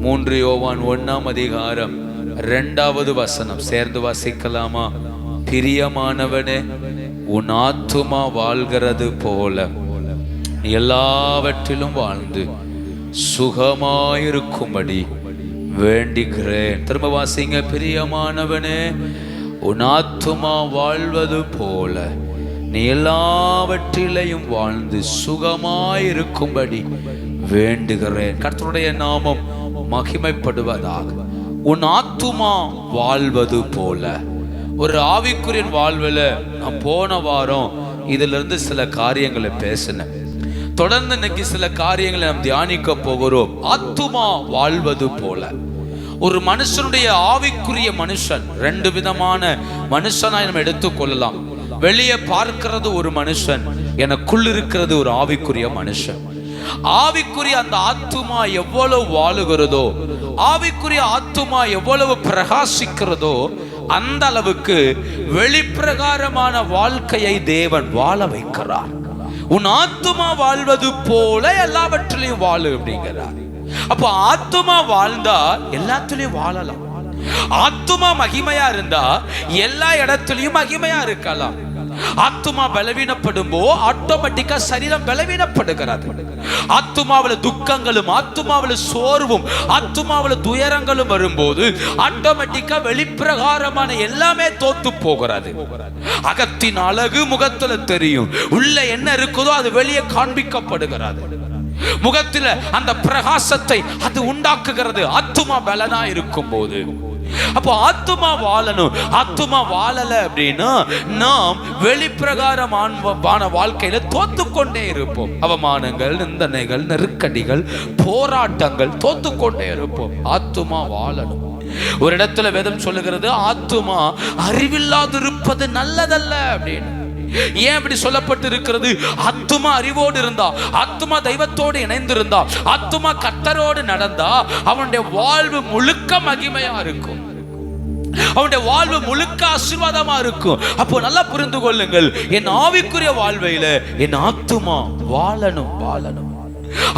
3 யோவான் 1:2 சேர்ந்து வாசிக்கலாமா? பிரியமானவனே, உன் ஆத்துமா வாழ்கிறது போல நீ எல்லாவற்றிலும் வாழ்ந்து சுகமாயிருக்கும்படி வேண்டுகிறேன். திரும்ப வாசிங்க. பிரியமானவனே, உன் ஆத்துமா வாழ்வது போல நீ எல்லாவற்றிலையும் வாழ்ந்து சுகமாயிருக்கும்படி வேண்டுகிறேன். கர்த்தருடைய நாமம் மகிமைப்படுவதாக. உன் ஆத்துமா வாழ்வது போல. ஒரு ஆவிக்குரிய வாழ்வில் நான் போன வாரம் இதுல இருந்து சில காரியங்களை பேசினேன். தொடர்ந்து இன்னைக்கு சில காரியங்களை நாம் தியானிக்க போகிறோம். ஆத்துமா வாழ்வது போல. ஒரு மனுஷனுடைய ஆவிக்குரிய மனுஷன் 2 விதமான மனுஷனாய் நம்ம எடுத்துக்கொள்ளலாம். வெளியே பார்க்கிறது ஒரு மனுஷன், எனக்குள் இருக்கிறது ஒரு ஆவிக்குரிய மனுஷன். ஆவிக்குரிய அந்த ஆத்துமா எவ்வளவு வாழுகிறதோ, ஆவிக்குரிய ஆத்துமா எவ்வளவு பிரகாசிக்கிறதோ, அந்த அளவுக்கு வெளிப்பிரகாரமான வாழ்க்கையை தேவன் வாழ வைக்கிறார். உன் ஆத்துமா வாழ்வது போல எல்லாவற்றிலையும் வாழு அப்படிங்கிறார். அப்போ ஆத்துமா வாழ்ந்தா எல்லாத்துலயும் வாழலாம். ஆத்துமா மகிமையா இருந்தா எல்லா இடத்துலயும் மகிமையா இருக்கலாம். ஆத்துமா பலவீனப்படும் போது ஆட்டோமேட்டிக்கா சரீரம் பலவீனப்படுகிறது. ஆத்துமாவில துக்கங்களும் ஆத்துமாவில சோர்வும் ஆத்துமாவில துயரங்களும் வரும்போது ஆட்டோமேட்டிக்கா வெளிப்பிரகாரமான எல்லாமே தோத்து போகிறது. அகத்தின் அழகு முகத்துல தெரியும், உள்ள என்ன இருக்குதோ அது வெளியே காண்பிக்கப்படுகிறது. முகத்துல அந்த பிரகாசத்தை அது உண்டாக்குகிறது ஆத்துமா பலனா இருக்கும் போது. அப்போ ஆத்துமா வாழணும். ஆத்துமா வாழல அப்படின்னா நாம் வெளிப்பிரகாரமான வாழ்க்கையில தோத்து கொண்டே இருப்போம். அவமானங்கள், நிந்தனைகள், நெருக்கடிகள், போராட்டங்கள், தோத்து கொண்டே இருப்போம். ஆத்துமா வாழணும். ஒரு இடத்துல வேதம் சொல்லுகிறது, ஆத்துமா அறிவில்லாதிருப்பது நல்லதல்ல அப்படின்னு. ஏன் இப்படி சொல்லப்பட்டு இருக்கிறது? ஆத்துமா அறிவோடு இருந்தா, ஆத்துமா தெய்வத்தோடு இணைந்திருந்தா, ஆத்துமா கர்த்தரோடு நடந்தா அவனுடைய வாழ்வு முழுக்க மகிமையா இருக்கும். அவனுடைய வாழ்வு முழுக்க ஆசீர்வாதமா இருக்கும். அப்போ நல்லா புரிந்து கொள்ளுங்கள், என் ஆவிக்குரிய வாழ்வையில என் ஆத்துமா வாழணும்.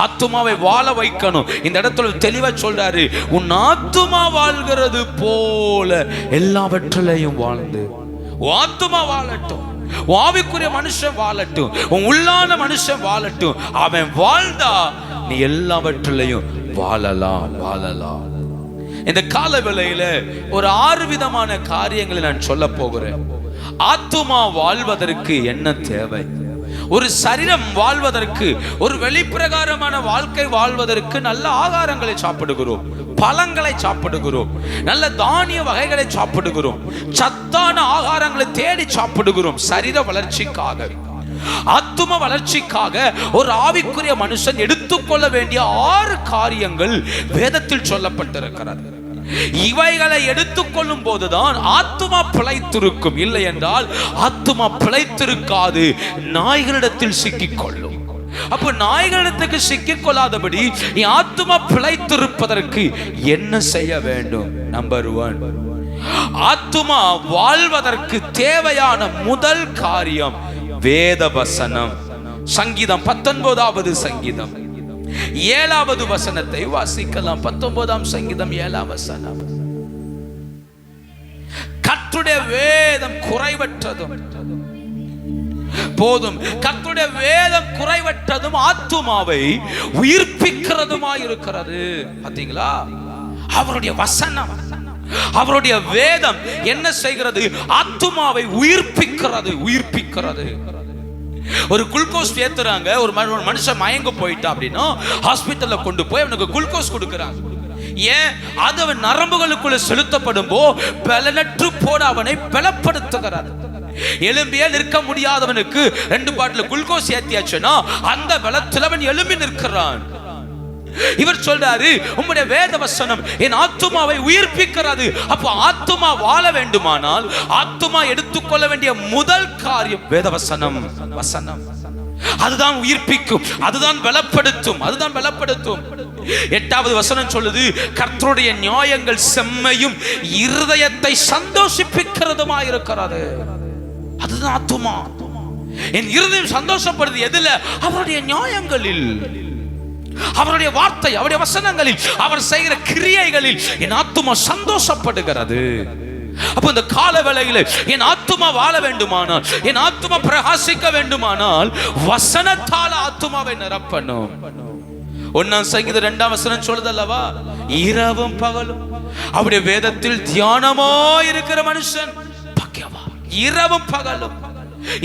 ஆத்துமாவை வாழ வைக்கணும். இந்த இடத்துல தெளிவா சொல்றாரு, உன் ஆத்துமா வாழ்கிறது போல எல்லாவற்றிலையும் வாழ்ந்து ஆத்துமா வாழட்டும். ஆவிக்குரிய மனுஷன் வாழட்டும், உன் உள்ளான மனுஷன் வாழட்டும். அவன் வாழ்ந்தா நீ எல்லாவற்றிலையும் வாழலாம். இந்த கால வேளையில ஒரு 6 விதமான காரியங்களை நான் சொல்ல போகிறேன். ஆத்துமா வாழ்வதற்கு என்ன தேவை? ஒரு சரீரம் வாழ்வதற்கு, ஒரு வெளிப்பிரகாரமான வாழ்க்கை வாழ்வதற்கு நல்ல ஆகாரங்களை சாப்பிடுகிறோம், பழங்களை சாப்பிடுகிறோம், நல்ல தானிய வகைகளை சாப்பிடுகிறோம், சத்தான ஆகாரங்களை தேடி சாப்பிடுகிறோம். சரீர வளர்ச்சிக்காக, ஆத்தும வளர்ச்சிக்காக ஒரு ஆவிக்குரிய மனுஷன் எடுத்துக்கொள்ள வேண்டிய 6 காரியங்கள் வேதத்தில் சொல்லப்பட்டிருக்கிறது. இவைகளை எடுத்துக்கொள்ளும் போதுதான் ஆத்துமா பிழைத்திருக்கும். இல்லை என்றால் ஆத்துமா பிழைத்திருக்காது, நாய்களிடத்தில் சிக்கிக்கொள்ளும். அப்போ நாய்களிடத்துக்கு சிக்கிக்கொள்ளாதபடி நீ ஆத்துமா பிழைத்திருப்பதற்கு என்ன செய்ய வேண்டும்? நம்பர் 1, ஆத்துமா வாழ்வதற்கு தேவையான முதல் காரியம் வேத வசனம். சங்கீதம் 19வது சங்கீதம் 7வது வசனத்தை வாசிக்கலாம். 19ஆம் சங்கீதம் 7ஆம் வசனம். கர்த்தருடைய வேதம் குறைவற்றதும் போதும். கர்த்தருடைய வேதம் குறைவற்றதும் ஆத்துமாவை உயிர்ப்பிக்கிறதுமாய் இருக்கிறது. பாத்தீங்களா? அவருடைய வசனம், அவருடைய வேதம் என்ன செய்கிறது? ஆத்துமாவை உயிர்ப்பிக்கிறது. ஒரு குளுக்கோஸ் ஏத்துறாங்க. ஒரு மனுஷன் மயங்க போயிட்டா அப்படின்னா ஹாஸ்பிட்டல்ல கொண்டு போய் அவனுக்கு குளுக்கோஸ் கொடுக்கறாங்க. ஏன்? அது அவன் நரம்புகளுக்குள்ள செலுத்தப்படும் போது பலனற்று போட அவனை பலப்படுத்துகிறார். எலும்பியா நிற்க முடியாதவனுக்கு 2 பாட்டில் குளுக்கோஸ் ஏத்தியாச்சுன்னா அந்த பலத்தில் அவன் எழும்பி நிற்கிறான். இவர் சொல்றாரு, உம்முடைய வேத வசனம் என் ஆத்துமாவை உயிர்ப்பிக்கிறது. அப்போ ஆத்துமா வாழ வேண்டுமானால் ஆத்துமா எடுத்துக்கொள்ள வேண்டிய முதல் காரியம் வேத வசனம். அதுதான் உயிர்ப்பிக்கும், அதுதான் பலப்படுத்தும். 8வது வசனம் சொல்லுது, கர்த்தருடைய நியாயங்கள் செம்மையும் இருதயத்தை சந்தோஷிப்பிக்கிறதுமாய் இருக்கிறது. அதுதான் ஆத்துமா. என் இருதயம் சந்தோஷப்படுது எதுல? அவருடைய நியாயங்களில். அவருடைய வார்த்தை, அவருடைய வசனங்களில், அவர் செய்கிற கிரியைகளில் என் ஆத்துமா சந்தோஷப்படுகிறது. அப்ப இந்த கால வேளையில என் ஆத்துமா வாழ வேண்டுமானால், என் ஆத்துமா பிரகாசிக்க வேண்டுமானால் வசனத்தால ஆத்துமாவை நிரப்பணும். 1 சங்கீதம் 2 வசனம் சொல்லுதல்லவா, இரவும் பகலும் அவருடைய வேதத்தில் தியானமோ இருக்கிற மனுஷன் பாக்கியவான். இரவும் பகலும்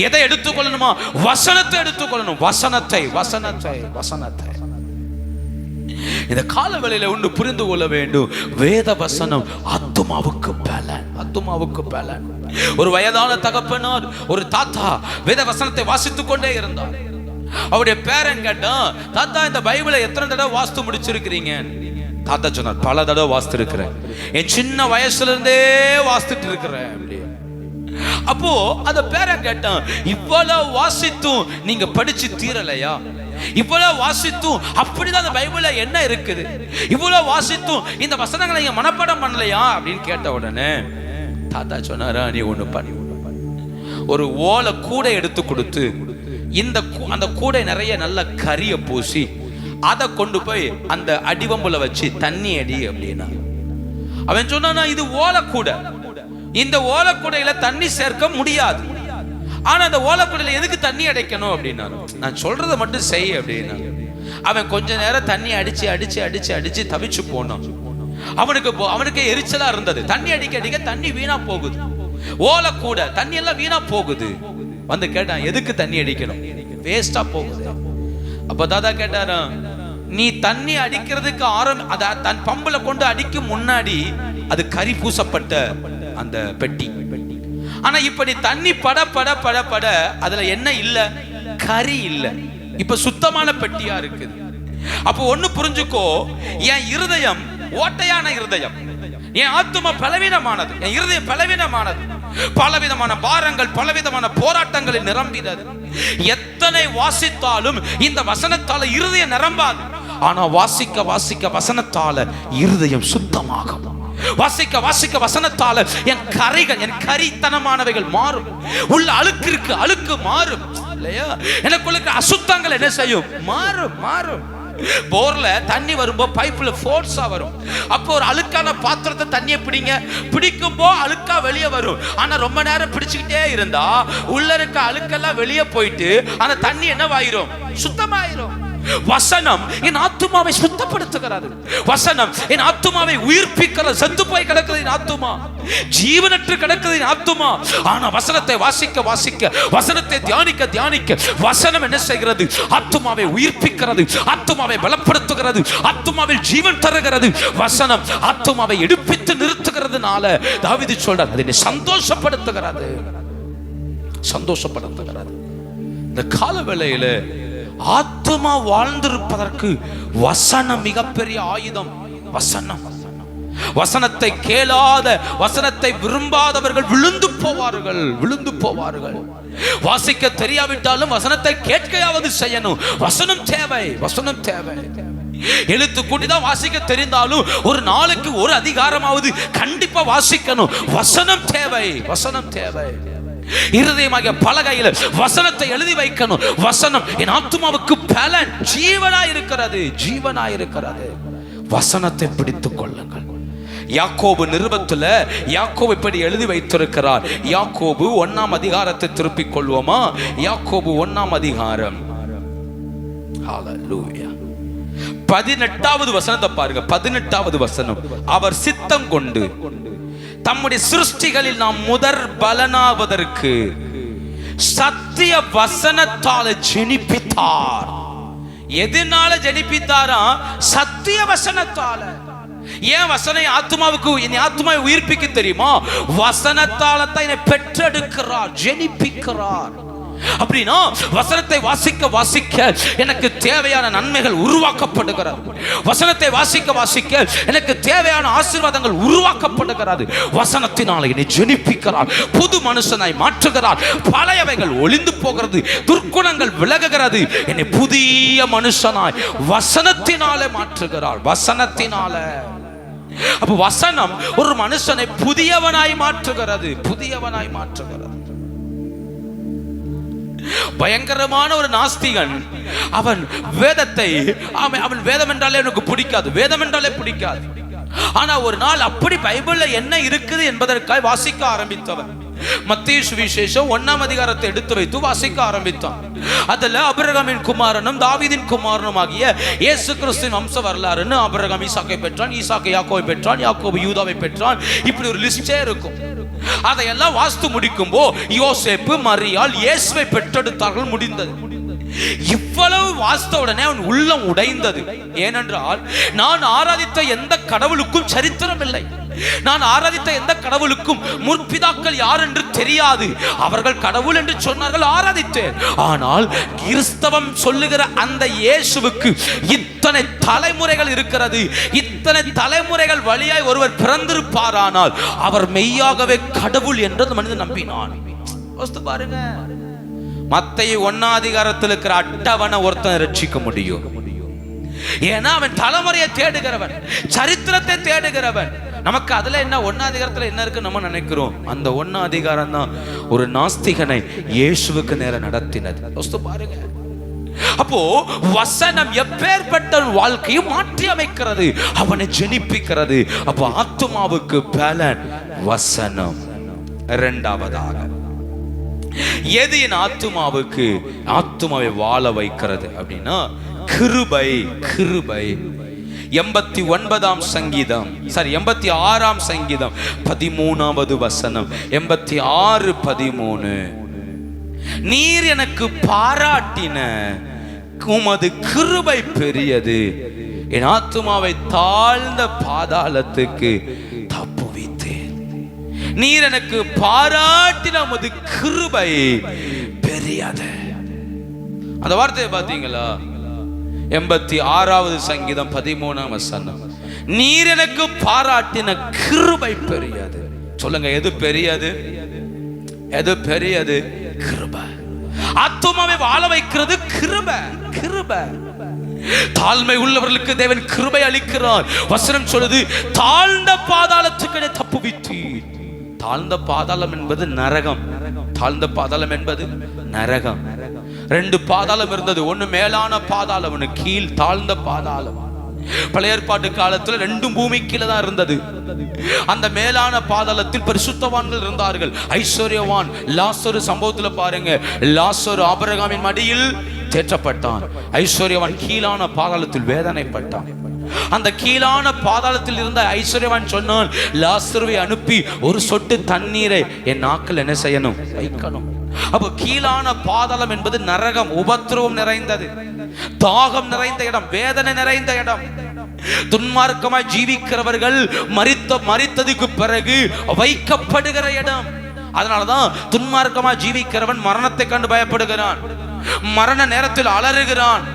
எதை எடுத்துக்கொள்ளணுமா? வசனத்தை எடுத்துக்கொள்ளணும். வசனத்தை வசனத்தை வசனத்தை இந்த கால வேளையில ஒன்று புரிந்து கொள்ள வேண்டும். வேத வசனம் ஆத்துமாவுக்கு பலன், ஆத்துமாவுக்கு பலன். ஒரு வயதான தகப்பனார், ஒரு தாத்தா வேத வசனத்தை வாசித்துக் கொண்டே இருந்தார். அவருடைய பேரன் கேட்டான், தாத்தா இந்த பைபிளை எத்தனை தடவை வாசித்து முடிச்சிருக்கிறீங்க? தாத்தா சொன்னார், பல தடவை வாசித்து இருக்கிறேன், என் சின்ன வயசுல இருந்தே வாசித்துட்டு இருக்கிறேன். அப்போ அந்த பேரன் கேட்டான், இவ்வளவு வாசித்தும் நீங்க படிச்சு தீரலையா? இவ்வளவு வாசித்தும் அப்படிதான் அந்த பைபிள்ல என்ன இருக்குது? இவ்வளவு வாசித்தும் இந்த வசனங்களை நீங்க மனப்பாடம் பண்ணலையா அப்படின்னு கேட்ட உடனே தாத்தா சொன்னாரா, நீ ஒண்ணு பண்ணி, ஒரு ஓலை கூடை எடுத்து கொடுத்து அந்த கூடை நிறைய நல்ல கரிய பூசி அதை கொண்டு போய் அந்த அடிவம்புல வச்சு தண்ணி அடி அப்படின்னா. அவன் சொன்னா, இது ஓலைக்கூடை, இந்த ஓலைக்கூடையில தண்ணி சேர்க்க முடியாது, ஆனா அந்த ஓலைக்கூடையில எதுக்கு தண்ணி அடைக்கணும் அப்படின்னா, நான் சொல்றதை மட்டும் செய் அப்படின்னா. அவன் கொஞ்ச நேரம் தண்ணி அடிச்சு அடிச்சு அடிச்சு அடிச்சு தவிச்சு போனான். அவனுக்கு எரிச்சலா இருந்தது. தண்ணி அடிக்க அடிக்க தண்ணி வீணா போகுது, ஓலைக்கூடை தண்ணி எல்லாம் வீணா போகுது. வந்து கேட்டான், எதுக்கு தண்ணி அடிக்கணும்? வேஸ்டா போகுது. அப்ப தாத்தா கேட்டாரா, நீ தண்ணி அடிக்கிறதுக்கு தன் பம்புல கொண்டு அடிக்கும் முன்னாடி அது கரி பூசப்பட்ட அந்த பெட்டி. ஆனா இப்ப நீ தண்ணி பட பட பட பட அதுல என்ன இல்ல? கரி இல்ல. இப்ப சுத்தமான பெட்டியா இருக்குது. அப்போ ஒண்ணு புரிஞ்சுக்கோ, என் இருதயம் ஓட்டையான இருதயம், என் ஆத்துமா பலவீனமானது, என் இருதயம் பலவீனமானது, பலவிதமான பாரங்கள், பலவிதமான போராட்டங்களில் நிரம்பினது. எத்தனை வாசித்தாலும் இந்த வசனத்தால இருதயம் நிரம்பாது. ஆனா வாசிக்க வாசிக்க வசனத்தால இருதயம் சுத்தமாகும். வாசிக்க வாசிக்க வசனத்தால என் கரைகள், என் கரித்தனமானவைகள் மாறும். உள்ள அழுக்கு இருக்கு, அழுக்கு மாறும் இல்லையா? எனக்குள்ள அசுத்தங்கள் என்ன செய்யும்? மாறும் மாறும். போர்ல தண்ணி வரும்போது பைப்ல ஃபோர்ஸா வரும். அப்போ ஒரு அழுக்கான பாத்திரத்தை தண்ணியை பிடிக்கும் போது அழுக்கா வெளியே வரும். ஆனா ரொம்ப நேரம் பிடிச்சுக்கிட்டே இருந்தா உள்ள இருக்க அழுக்கெல்லாம் வெளியே போயிட்டு அந்த தண்ணி என்னவாயிரும்? சுத்தமாயிரும். வசனம் என் ஆத்துமாவை சுத்தப்படுத்துகிறது. வசனம் என் ஆத்துமாவை உயிர்ப்பிக்கிறது. செத்து போய் கிடக்குது என் ஆத்துமா, ஜீவனற்று கிடக்குது என் ஆத்துமா. ஆனா வசனத்தை வாசிக்க வாசிக்க, வசனத்தை தியானிக்க தியானிக்க வசனம் என்ன செய்கிறது? ஆத்துமாவை உயிர்ப்பிக்கிறது, ஆத்துமாவை பலப்படுத்துகிறது, ஆத்துமாவில் ஜீவன் தருகிறது. வசனம் ஆத்துமாவை எடுப்பித்து நிறுத்துகிறதுனால தாவீது சொல்றார், அது என்னை சந்தோஷப்படுத்துகிறது, சந்தோஷப்படுத்துகிறது. இந்த கால வேளையில ஆத்துமா வாழ்ந்திருப்பதற்கு வசனம் மிகப்பெரிய ஆயுதம். வசனம், வசனத்தை கேளாத, வசனத்தை விரும்பாதவர்கள் விழுந்து போவார்கள், விழுந்து போவார்கள். வாசிக்க தெரியாவிட்டாலும் வசனத்தை கேட்கையாவது செய்யணும். வசனம் தேவை, வசனம் தேவை. எழுத்து கூட்டிதான் வாசிக்க தெரிந்தாலும் ஒரு நாளுக்கு ஒரு அதிகாரமாவது கண்டிப்பா வாசிக்கணும். வசனம் தேவை, வசனம் தேவை. இருதயமாகிய பலகையில வசனத்தை எழுதி வைக்கணும். வசனம் என் ஆத்துமாவுக்கு பலன், ஜீவனாய் இருக்கிறது, ஜீவனாய் இருக்கிறது. வசனத்தை பிடித்துக் கொள்ளுங்கள். யாக்கோபு நிருபத்துல யாக்கோபு இப்படி எழுதி வைத்திருக்கிறார். யாக்கோபு 1ஆம் அதிகாரத்தை திருப்பிக் கொள்வோமா? யாக்கோபு 1ஆம் அதிகாரம், ஹalleluya, 18வது வசனத்தை பாருங்க. 18வது வசனம், அவர் சித்தம் கொண்டு தம்முடைய சிருஷ்டிகளில் நாம் முதற் பலனாவதற்கு சத்திய வசனத்தால் ஜெனிப்பித்தார். எதனால ஜெனிப்பித்தாரா? சத்திய வசனத்தால. ஏன் வசனம் ஆத்துமாவுக்கு, என் ஆத்துமாவை உயிர்ப்பிக்க தெரியுமா? வசனத்தால தான் என்னை பெற்றெடுக்கிறார், ஜெனிப்பிக்கிறார். அப்படின்னா வசனத்தை வாசிக்க வாசிக்க எனக்கு தேவையான நன்மைகள் உருவாக்கப்படுகிறது. வசனத்தை வாசிக்க வாசிக்க எனக்கு தேவையான ஆசீர்வாதங்கள் உருவாக்கப்படுகிறது. வசனத்தினால் என்னை ஜெனிப்பிக்கிறார், புது மனுஷனாய் மாற்றுகிறார். பழையவைகள் ஒளிந்து போகிறது, துர்க்குணங்கள் விலகுகிறது. என்னை புதிய மனுஷனாய் வசனத்தினாலே மாற்றுகிறார், வசனத்தினால. அப்ப வசனம் ஒரு மனுஷனை புதியவனாய் மாற்றுகிறது, புதியவனாய் மாற்றுகிறது. பயங்கரமான ஒரு நாஸ்திகன். அவன் வேதத்தை அவன் வேதம் என்றாலே எனக்கு பிடிக்காது, வேதம் என்றாலே பிடிக்காது. ஆனா ஒரு நாள் அப்படி பைபிள்ல என்ன இருக்குது என்பதற்காக வாசிக்க ஆரம்பித்தவன். மத்தேயு சுவிசேஷம் 1ஆம் அதிகாரத்தை எடுத்து வைத்து வாசிக்க ஆரம்பித்தான். அதுல ஆபிரகாமின் குமாரனும் தாவீதின் குமாரனும் ஆகிய இயேசு கிறிஸ்துவின் வம்ச வரலாறுன்னு ஆபிரகாம் ஈசாக்கை பெற்றான், ஈசாக்கு யாக்கோபை பெற்றான், யாக்கோபு யூதாவை பெற்றான். இப்படி ஒரு லிஸ்டே இருக்கும். அதையெல்லாம் வாஸ்து முடிக்கும்போ யோசேப்பு மரியாள் இயேசுவை பெற்றெடுத்தார்கள், முடிந்தது. இவ்வளவு வாஸ்த உடனே அவன் உள்ளம் உடைந்தது. ஏனென்றால் நான் ஆராதித்த எந்த கடவுளுக்கும் சரித்திரம் இல்லை, நான் ஆராதித்த எந்த கடவுளுக்கும் முற்பிதாக்கள் யார் என்று தெரியாது. அவர்கள் கடவுள் என்று சொன்னார்கள், ஆராதித்தேன். ஆனால் கிறிஸ்தவம் சொல்லுகிற அந்த இயேசுவுக்கு இத்தனை தலைமுறைகள் இருக்கிறது. இத்தனை தலைமுறைகள் வழியாய் ஒருவர் பிறந்திருப்பாரானால் அவர் மெய்யாகவே கடவுள் என்று மனிதன் நம்பினான். பாருங்க, மத்தேயு 1ஆம் அதிகாரத்தில் இருக்கிற அட்டவணை ஒருத்தன் ரட்சிக்க முடியும். ஏன்னா அவன் தலைமுறையை தேடுகிறவன், சரித்திரத்தை தேடுகிறவன். நமக்கு அதுல என்ன 1ஆம் அதிகாரத்துல என்ன இருக்கு நம்ம நினைக்கிறோம். அந்த 1ஆம் அதிகாரம் தான் ஒரு நாஸ்திகனை இயேசுவுக்கு நேர நடத்தினது. பாருங்க, அப்போ வசனம் எப்பேற்பட்ட வாழ்க்கையை மாற்றி அமைக்கிறது, அவனை ஜெனிப்பிக்கிறது. அப்போ ஆத்துமாவுக்கு பலன் வசனம். இரண்டாவதாக எது என் ஆத்துமாவுக்கு ஆத்துமாவை வாழ வைக்கிறது அப்படின்னா கிருபை. கிருபை 89ஆம் சங்கீதம் 86ஆம் சங்கீதம் 13வது வசனம், 86:13. நீர் எனக்கு பாராட்டின உமது கிருபை பெரியது, என் ஆத்துமாவை தாழ்ந்த பாதாளத்துக்கு தப்புவித்தேன். நீர் எனக்கு பாராட்டின உமது கிருபை பெரியது. அந்த வார்த்தையை பார்த்தீங்களா? 86வது சங்கீதம் 13ஆம் வசனம். நீர் எனக்கு பாராட்டின கிருபை பெரியது. சொல்லுங்க, எது பெரியது? எது பெரியது? கிருபை. ஆத்துமாவை வாழ வைக்கிறது கிருபை. கிருபை. தாழ்மை உள்ளவர்களுக்கு தேவன் கிருபை அளிக்கிறார். வசனம் சொல்லுது, தாழ்ந்த பாதாளத்துக்கு தப்புவித்தீர். தாழ்ந்த பாதாளம் என்பது நரகம். தாழ்ந்த பாதாளம் என்பது நரகம். 2 பாதாளம் இருந்தது, ஒன்னு மேலான பாதாளம், ஒன்னு கீழ் தாழ்ந்த பாதாளம். பழைய ஏற்பாட்டு காலத்துல 2 பூமி கீழே தான் இருந்தது. அந்த மேலான பாதாளத்தில் பரிசுத்தவான்கள் இருந்தார்கள். ஐஸ்வர்யவான் லாசரு சம்பவத்துல பாருங்க, லாசரு ஆபிரகாமின் மடியில் தேற்றப்பட்டான். ஐஸ்வர்யவான் கீழான பாதாளத்தில் வேதனைப்பட்டான். அந்த கீழான பாதாளத்தில் இருந்த ஐஸ்வர்யவான் சொன்னான், லாசருவை அனுப்பி ஒரு சொட்டு தண்ணீரை என் நாக்கில் என்ன செய்யணும்? வைக்கணும். அப்போ கீழான பாதாளம் என்பது நரகம், உபத்திரவம் நிறைந்தது, தாகம் நிறைந்த இடம், வேதனை நிறைந்த இடம். துன்மார்க்கமாய் ஜீவிக்கிறவர்கள் மரித்ததுக்கு பிறகு வைக்கப்படுகிற இடம். அதனாலதான் துன்மார்க்கமாய் ஜீவிக்கிறவன் மரணத்தை கண்டு பயப்படுகிறான், மரண நேரத்தில் அலறுகிறான்,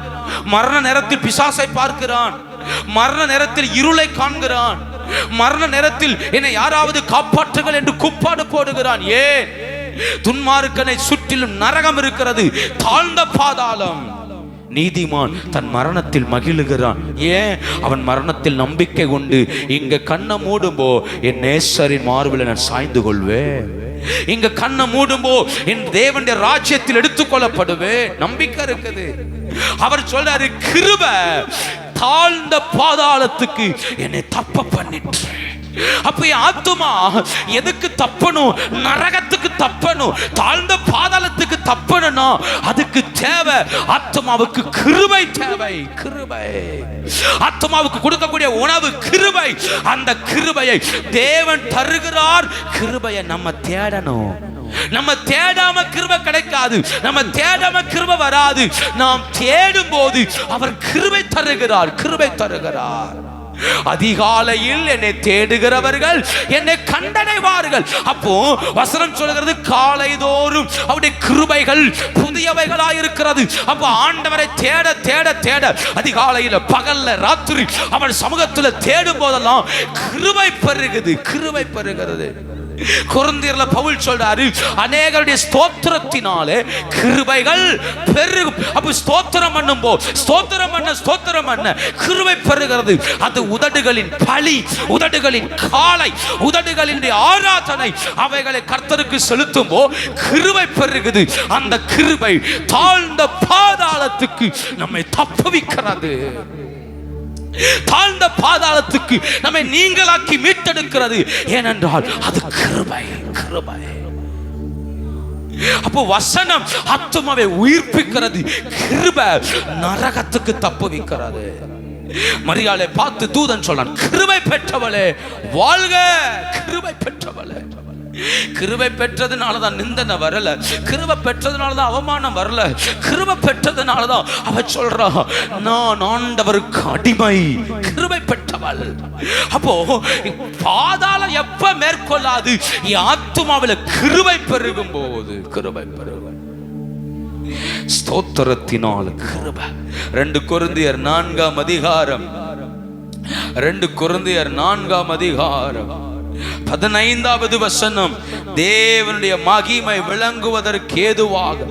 மரண நேரத்தில் பிசாசை பார்க்கிறான், மரண நேரத்தில் இருளை காண்கிறான், மரண நேரத்தில் என்னை யாராவது காப்பாற்றுங்கள் என்று கூப்பாடு போடுகிறான். ஏன்? துன்மார்க்கனை சுற்றிலும் நரகம் இருக்கிறது, தாழ்ந்த பாதாளம். நீதிமான் தன் மரணத்தில் மகிழுகிறான். ஏன்? அவன் மரணத்தில் நம்பிக்கை கொண்டு இங்க கண்ணை மூடும்போ என் நேசரின் மார்பில் நான் சாய்ந்து கொள்வேன், இங்க கண்ணை மூடும்போ என் தேவனுடைய ராஜ்யத்தில் எடுத்துக்கொள்ளப்படுவேன். நம்பிக்கை இருக்குது. அவர் சொல்றாரு, கிருபை தாழ்ந்த பாதாளத்துக்கு என்னை தப்ப பண்ணிட்டு. அப்ப என் ஆத்துமா எதுக்கு தப்பணும்? நரகத்துக்கு தப்பணும், தாழ்ந்த பாதாளத்துக்கு தப்பணும்னா அதுக்கு தேவை, ஆத்துமாவுக்கு கிருபை தேவை. கிருபை. ஆத்துமாவுக்கு கொடுக்கக்கூடிய உணவு கிருபை. அந்த கிருபையை தேவன் தருகிறார். கிருபையை நம்ம தேடணும். நம்ம தேடாம கிருபை கிடைக்காது, நம்ம தேடாம கிருபை வராது. நாம் தேடும் போது அவர் கிருபை தருகிறார். கிருபை தருகிறார். அதிகாலையில் என்னை தேடுகிறவர்கள் என்னை கண்டடைவார்கள். அப்போ வசனம் சொல்கிறது, காலைதோறும் அவருடைய கிருபைகள் புதியவைகளாயிருக்கிறது. அப்போ ஆண்டவரை தேட தேட தேட அதிகாலையில பகல்ல ராத்திரி அவன் சமூகத்தில் தேடும் போதெல்லாம் கிருபை பெருகுது. கிருபை பெருகிறது. கொரிந்தியர்ல பவுல் சொல்றாரு, அநேகருடைய ஸ்தோத்திரத்தினாலே கிருபைகள் பெருகும். அப்ப ஸ்தோத்திரம் ஸ்தோத்திரம் பண்ண கிருபை பெருகிறது. அது உதடுகளின் பலி, உதடுகளின் காலை, உதடுகளின் ஆராதனை, அவைகளை கர்த்தருக்கு செலுத்தும் போது கிருபை பெருகுது. அந்த கிருபை தாழ்ந்த பாதாளத்துக்கு நம்மை தப்புவிக்கிறது. தாழ்ந்த பாதாளத்துக்கு நம்மை நீங்களாக்கி மீட்டெடுக்கிறது. ஏனென்றால் அது கிருபை. அப்போ வசனம் ஆத்துமாவை உயிர்ப்பிக்கிறது, கிருபை நரகத்துக்கு தப்புவிக்கிறது. மரியாளை பார்த்து தூதன் சொல்றான், கிருபை பெற்றவளே வாழ்க. கிருபை பெற்றவளே. கிருபை பெற்றதுனாலதான் நிந்தனை வரல, கிருபை பெற்றதுனாலதான் அவமானம் வரல, கிருபை பெற்றதுனாலதான் அவ சொல்றா, நான் ஆண்டவருக்கு அடிமை. கிருபை பெற்றவள். அப்போ பாதாளம் எப்ப மேற்கொள்ளாது? ஆத்துமாவில கிருபை பெருகும் போது. கிருபை பெருகும் ஸ்தோத்திரத்தினால் கிருபை. 2 கொரிந்தியர் 4ஆம் அதிகாரம் 2 கொரிந்தியர் 4ஆம் அதிகாரம் 15வது வசனம், தேவனுடைய மகிமை விளங்குவதற்கு ஏதுவாக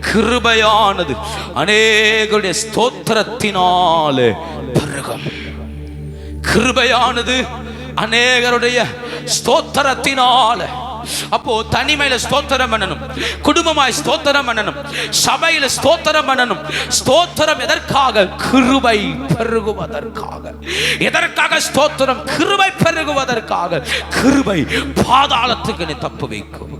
கிருபையானது அநேகருடைய ஸ்தோத்திரத்தினாலே பெருகும். கிருபையானது அநேகருடைய ஸ்தோத்திரத்தினாலே. அப்போ தனிமையில ஸ்தோத்திரம் பண்ணணும், குடும்பமாய் ஸ்தோத்திரம் பண்ணணும், சபையில ஸ்தோத்திரம் பண்ணணும். ஸ்தோத்திரம் எதற்காக? கிருபை பெருகுவதற்காக. எதற்காக ஸ்தோத்திரம்? கிருபை பெருகுவதற்காக. கிருபை பாதாளத்துக்கு நீ தப்பு வைக்கும்.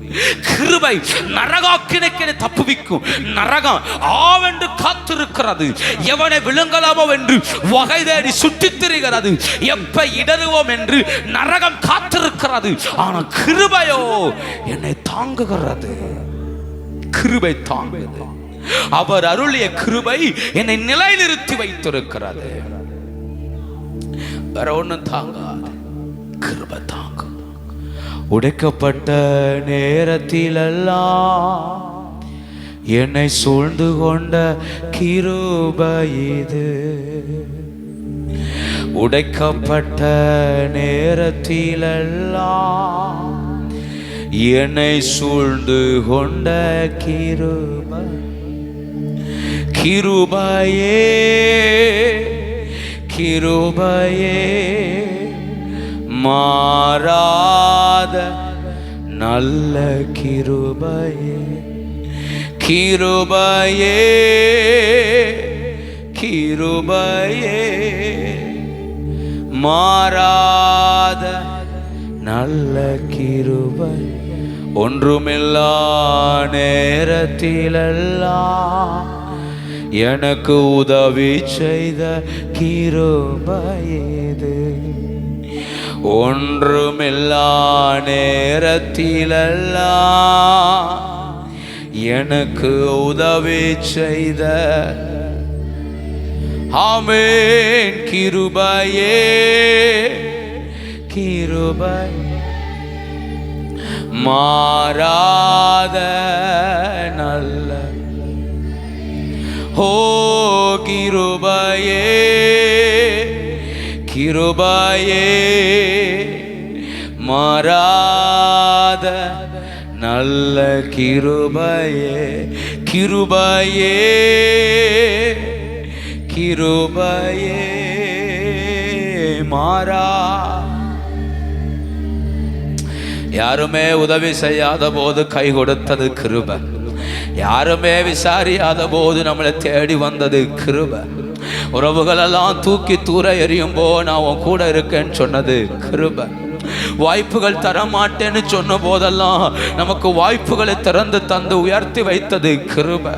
கிருபை நரகாக்கினைக்கு தப்பு வைக்கும். நரகம் ஆவென்று காத்திருக்கிறது. எவனை விழுங்கலாமோ என்று வகை தேடி சுற்றித் திரிகிறது. எப்ப இடறுவோம் என்று நரகம் காத்திருக்கிறது. ஆனால் கிருபையோ என்னை தாங்குகிறது. கிருபை தாங்குகிறது. அவர் அருளிய கிருபை என்னை நிலைநிறுத்தி வைத்திருக்கிறது. வேற ஒன்னும் தாங்காது, கிருபை தாங்கும். உடைக்கப்பட்ட நேரத்திலெல்லாம் என்னை சூழ்ந்து கொண்ட கிருபை இது. உடைக்கப்பட்ட நேரத்திலெல்லாம் என்னை சூழ்ந்து கொண்ட கிருபை. கிருபையே கிருபையே மாறாத நல்ல கிருபையே. கிருபையே கிருபையே மாறாத நல்ல கிருபை. ஒன்றுமில்லா நேரத்திலெல்லாம் எனக்கு உதவி செய்த கிருபை இது. ஒன்றுமில்லா நேரத்திலெல்லாம் எனக்கு உதவி செய்த ஆமென் கிருபையே கிருபை மாறாத நல்ல. ஓ கிருபையே கிருபையே மாறாத நல்ல கிருபையே. கிருபையே கிருபையே மாறா. யாருமே உதவி செய்யாத போது கை கொடுத்தது கிருபை. யாருமே விசாரியாத போது நம்மளை தேடி வந்தது கிருபை. உறவுகளெல்லாம் தூக்கி தூர எறியும் போ நான் உன் கூட இருக்கேன்னு சொன்னது கிருபை. வாய்ப்புகள் தரமாட்டேன்னு சொன்ன போதெல்லாம் நமக்கு வாய்ப்புகளை திறந்து தந்து உயர்த்தி வைத்தது கிருபை.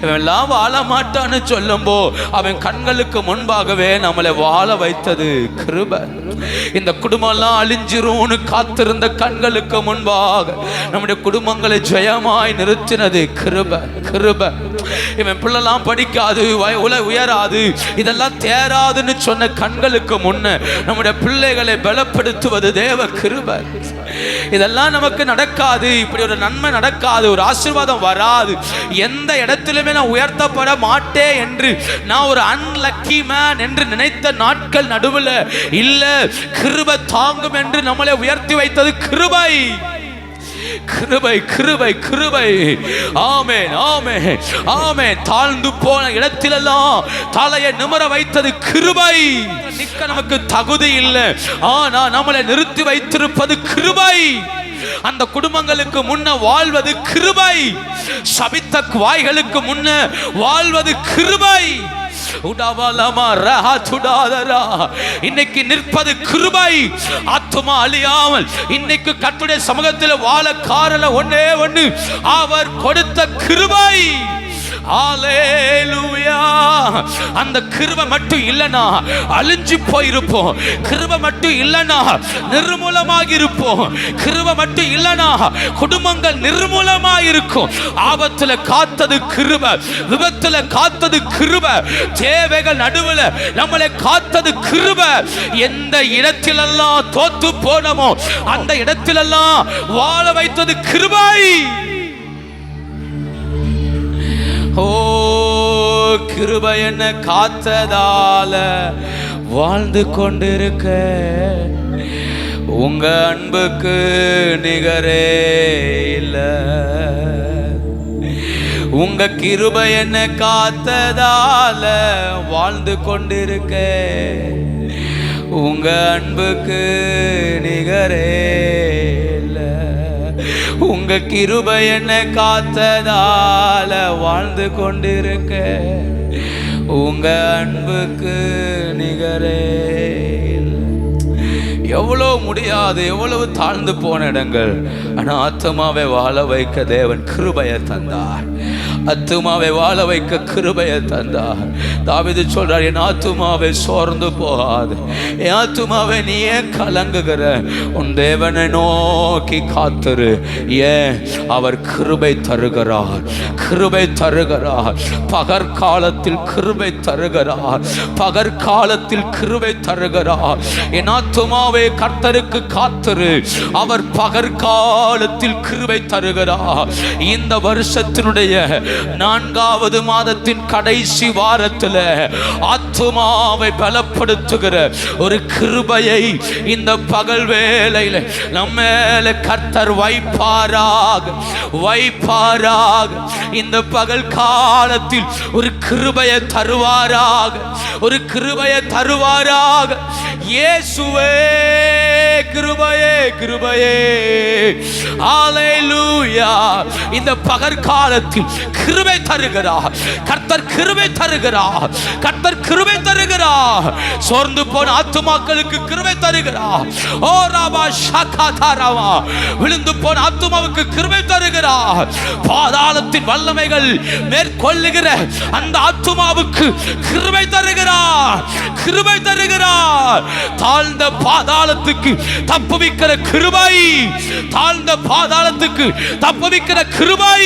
இவெல்லாம் வாழ மாட்டான்னு சொல்லும்போ அவன் கண்களுக்கு முன்பாகவே நம்மளை வாழ வைத்தது கிருபை. இந்த குடும்பம்லாம் அழிஞ்சிரும்னு காத்திருந்த கண்களுக்கு முன்பாக நம்முடைய குடும்பங்களை ஜெயமாய் நிறுத்தினது கிருபை. கிருபை. இவன் பிள்ளைலாம் படிக்காது, உயராது, இதெல்லாம் தேராதுன்னு சொன்ன கண்களுக்கு முன்ன நம்முடைய பிள்ளைகளை பலப்படுத்துவது தேவ கிருபை. இதெல்லாம் நமக்கு நடக்காது, இப்படி ஒரு நன்மை நடக்காது, ஒரு ஆசீர்வாதம் வராது, எந்த இடத்திலுமே நான் உயர்த்தப்பட மாட்டேன் என்று நான் ஒரு அன்லக்கி மேன் என்று நினைத்த நாட்கள் நடுவில் இல்ல, கிருபை தாங்கும் என்று நம்மளை உயர்த்தி வைத்தது கிருபை. கிருபை கிருபை கிருபை. ஆமென் ஆமென் ஆமென். தாழ்ந்து போன இடத்திலெல்லாம் தலையை நிமிர வைத்தது கிருபை. நிற்க நமக்கு தகுதி இல்லை, ஆனா நம்மளை நிறுத்தி வைத்திருப்பது கிருபை. அந்த குடும்பங்களுக்கு முன்ன வாழ்வது கிருபை. சபித்த வாய்களுக்கு முன்ன வாழ்வது கிருபை. இன்னைக்கு நிற்பது கிருபை. ஆத்துமா அழியாமல் இன்னைக்கு கர்த்தருடைய சமூகத்தில் வாழ காரணம் ஒண்ணே ஒண்ணு, அவர் கொடுத்த கிருபை. ஹல்லேலூயா. அந்த கிருபை மட்டும் இல்லனா அழிஞ்சு போயிருப்போம். கிருபை மட்டும் இல்லனா நிர்மூலமாகி இருப்போம். கிருபை மட்டும் இல்லனா குடும்பங்கள் நிர்மூலமாக இருக்கும். ஆபத்துல காத்தது கிருபை, விபத்துல காத்தது கிருபை, தேவைகள் நடுவில் நம்மளை காத்தது கிருபை. எந்த இடத்திலெல்லாம் தோத்து போனோமோ அந்த இடத்திலெல்லாம் வாழ வைத்தது கிருபை. ஓ கிருபை என்ன காத்ததால வாழ்ந்து கொண்டிருக்க, உங்க அன்புக்கு நிகரே இல்ல. உங்க கிருபை என்ன காத்ததால வாழ்ந்து கொண்டிருக்க, உங்க அன்புக்கு நிகரே இல்ல. உங்க கிருபை என்ன காத்ததால வாழ்ந்து கொண்டிருக்க, உங்க அன்புக்கு நிகரே இல்லை. எவ்வளவு முடியாது, எவ்வளவு தாழ்ந்து போன இடங்கள், ஆனா ஆத்துமாவை வாழ வைக்க தேவன் கிருபையை தந்தார். ஆத்துமாவை வாழ வைக்க கிருபையை தந்தார். தாவீது சொல்றார், என் ஆத்துமாவை சோர்ந்து போகாது, என் ஆத்துமாவை நீ ஏன் கலங்குகிற, உன் தேவனை நோக்கி காத்துரு. ஏன்? அவர் கிருபை தருகிறார், கிருபை தருகிறார். பகற்காலத்தில் கிருபை தருகிறார், பகற்காலத்தில் கிருபை தருகிறார். என் ஆத்துமாவை கர்த்தருக்கு காத்துரு, அவர் பகற்காலத்தில் கிருபை தருகிறார். இந்த வருஷத்தினுடைய 4வது மாதத்தின் கடைசி வாரத்தில் ஆத்துமாவை பலப்படுத்துகிற ஒரு கிருபையை இந்த பகல் வேளையில் நம்ம மேல கர்த்தர் வைப்பாராக, வைப்பாராக. இந்த பகல் காலத்தில் ஒரு கிருபையை தருவாராக, ஒரு கிருபையை தருவாராக. இயேசுவே கிருபையே கிருபையே. ஹல்லேலூயா. இந்த பகற்காலத்தில் கிருபை தருகிறார் கர்த்தர், கிருபை தருகிறார் கர்த்தர், கிருபை தருகிறார். சோர்ந்து போன ஆத்துமாக்களுக்கு கிருபை தருகிறார். ஓ ராபா ஷகாதாராவா. விழுந்து போன ஆத்துமாவுக்கு கிருபை தருகிறார். பாதாளத்தின் வல்லமைகள் மேற்கொள்ளுகிற அந்த ஆத்துமாவுக்கு கிருபை தருகிறார், கிருபை தருகிறார். தாழ்ந்த பாதாளத்துக்கு தப்புவிக்கிற கிருபை, தாழ்ந்த பாதாளத்துக்கு தப்புவிக்கிற கிருபை.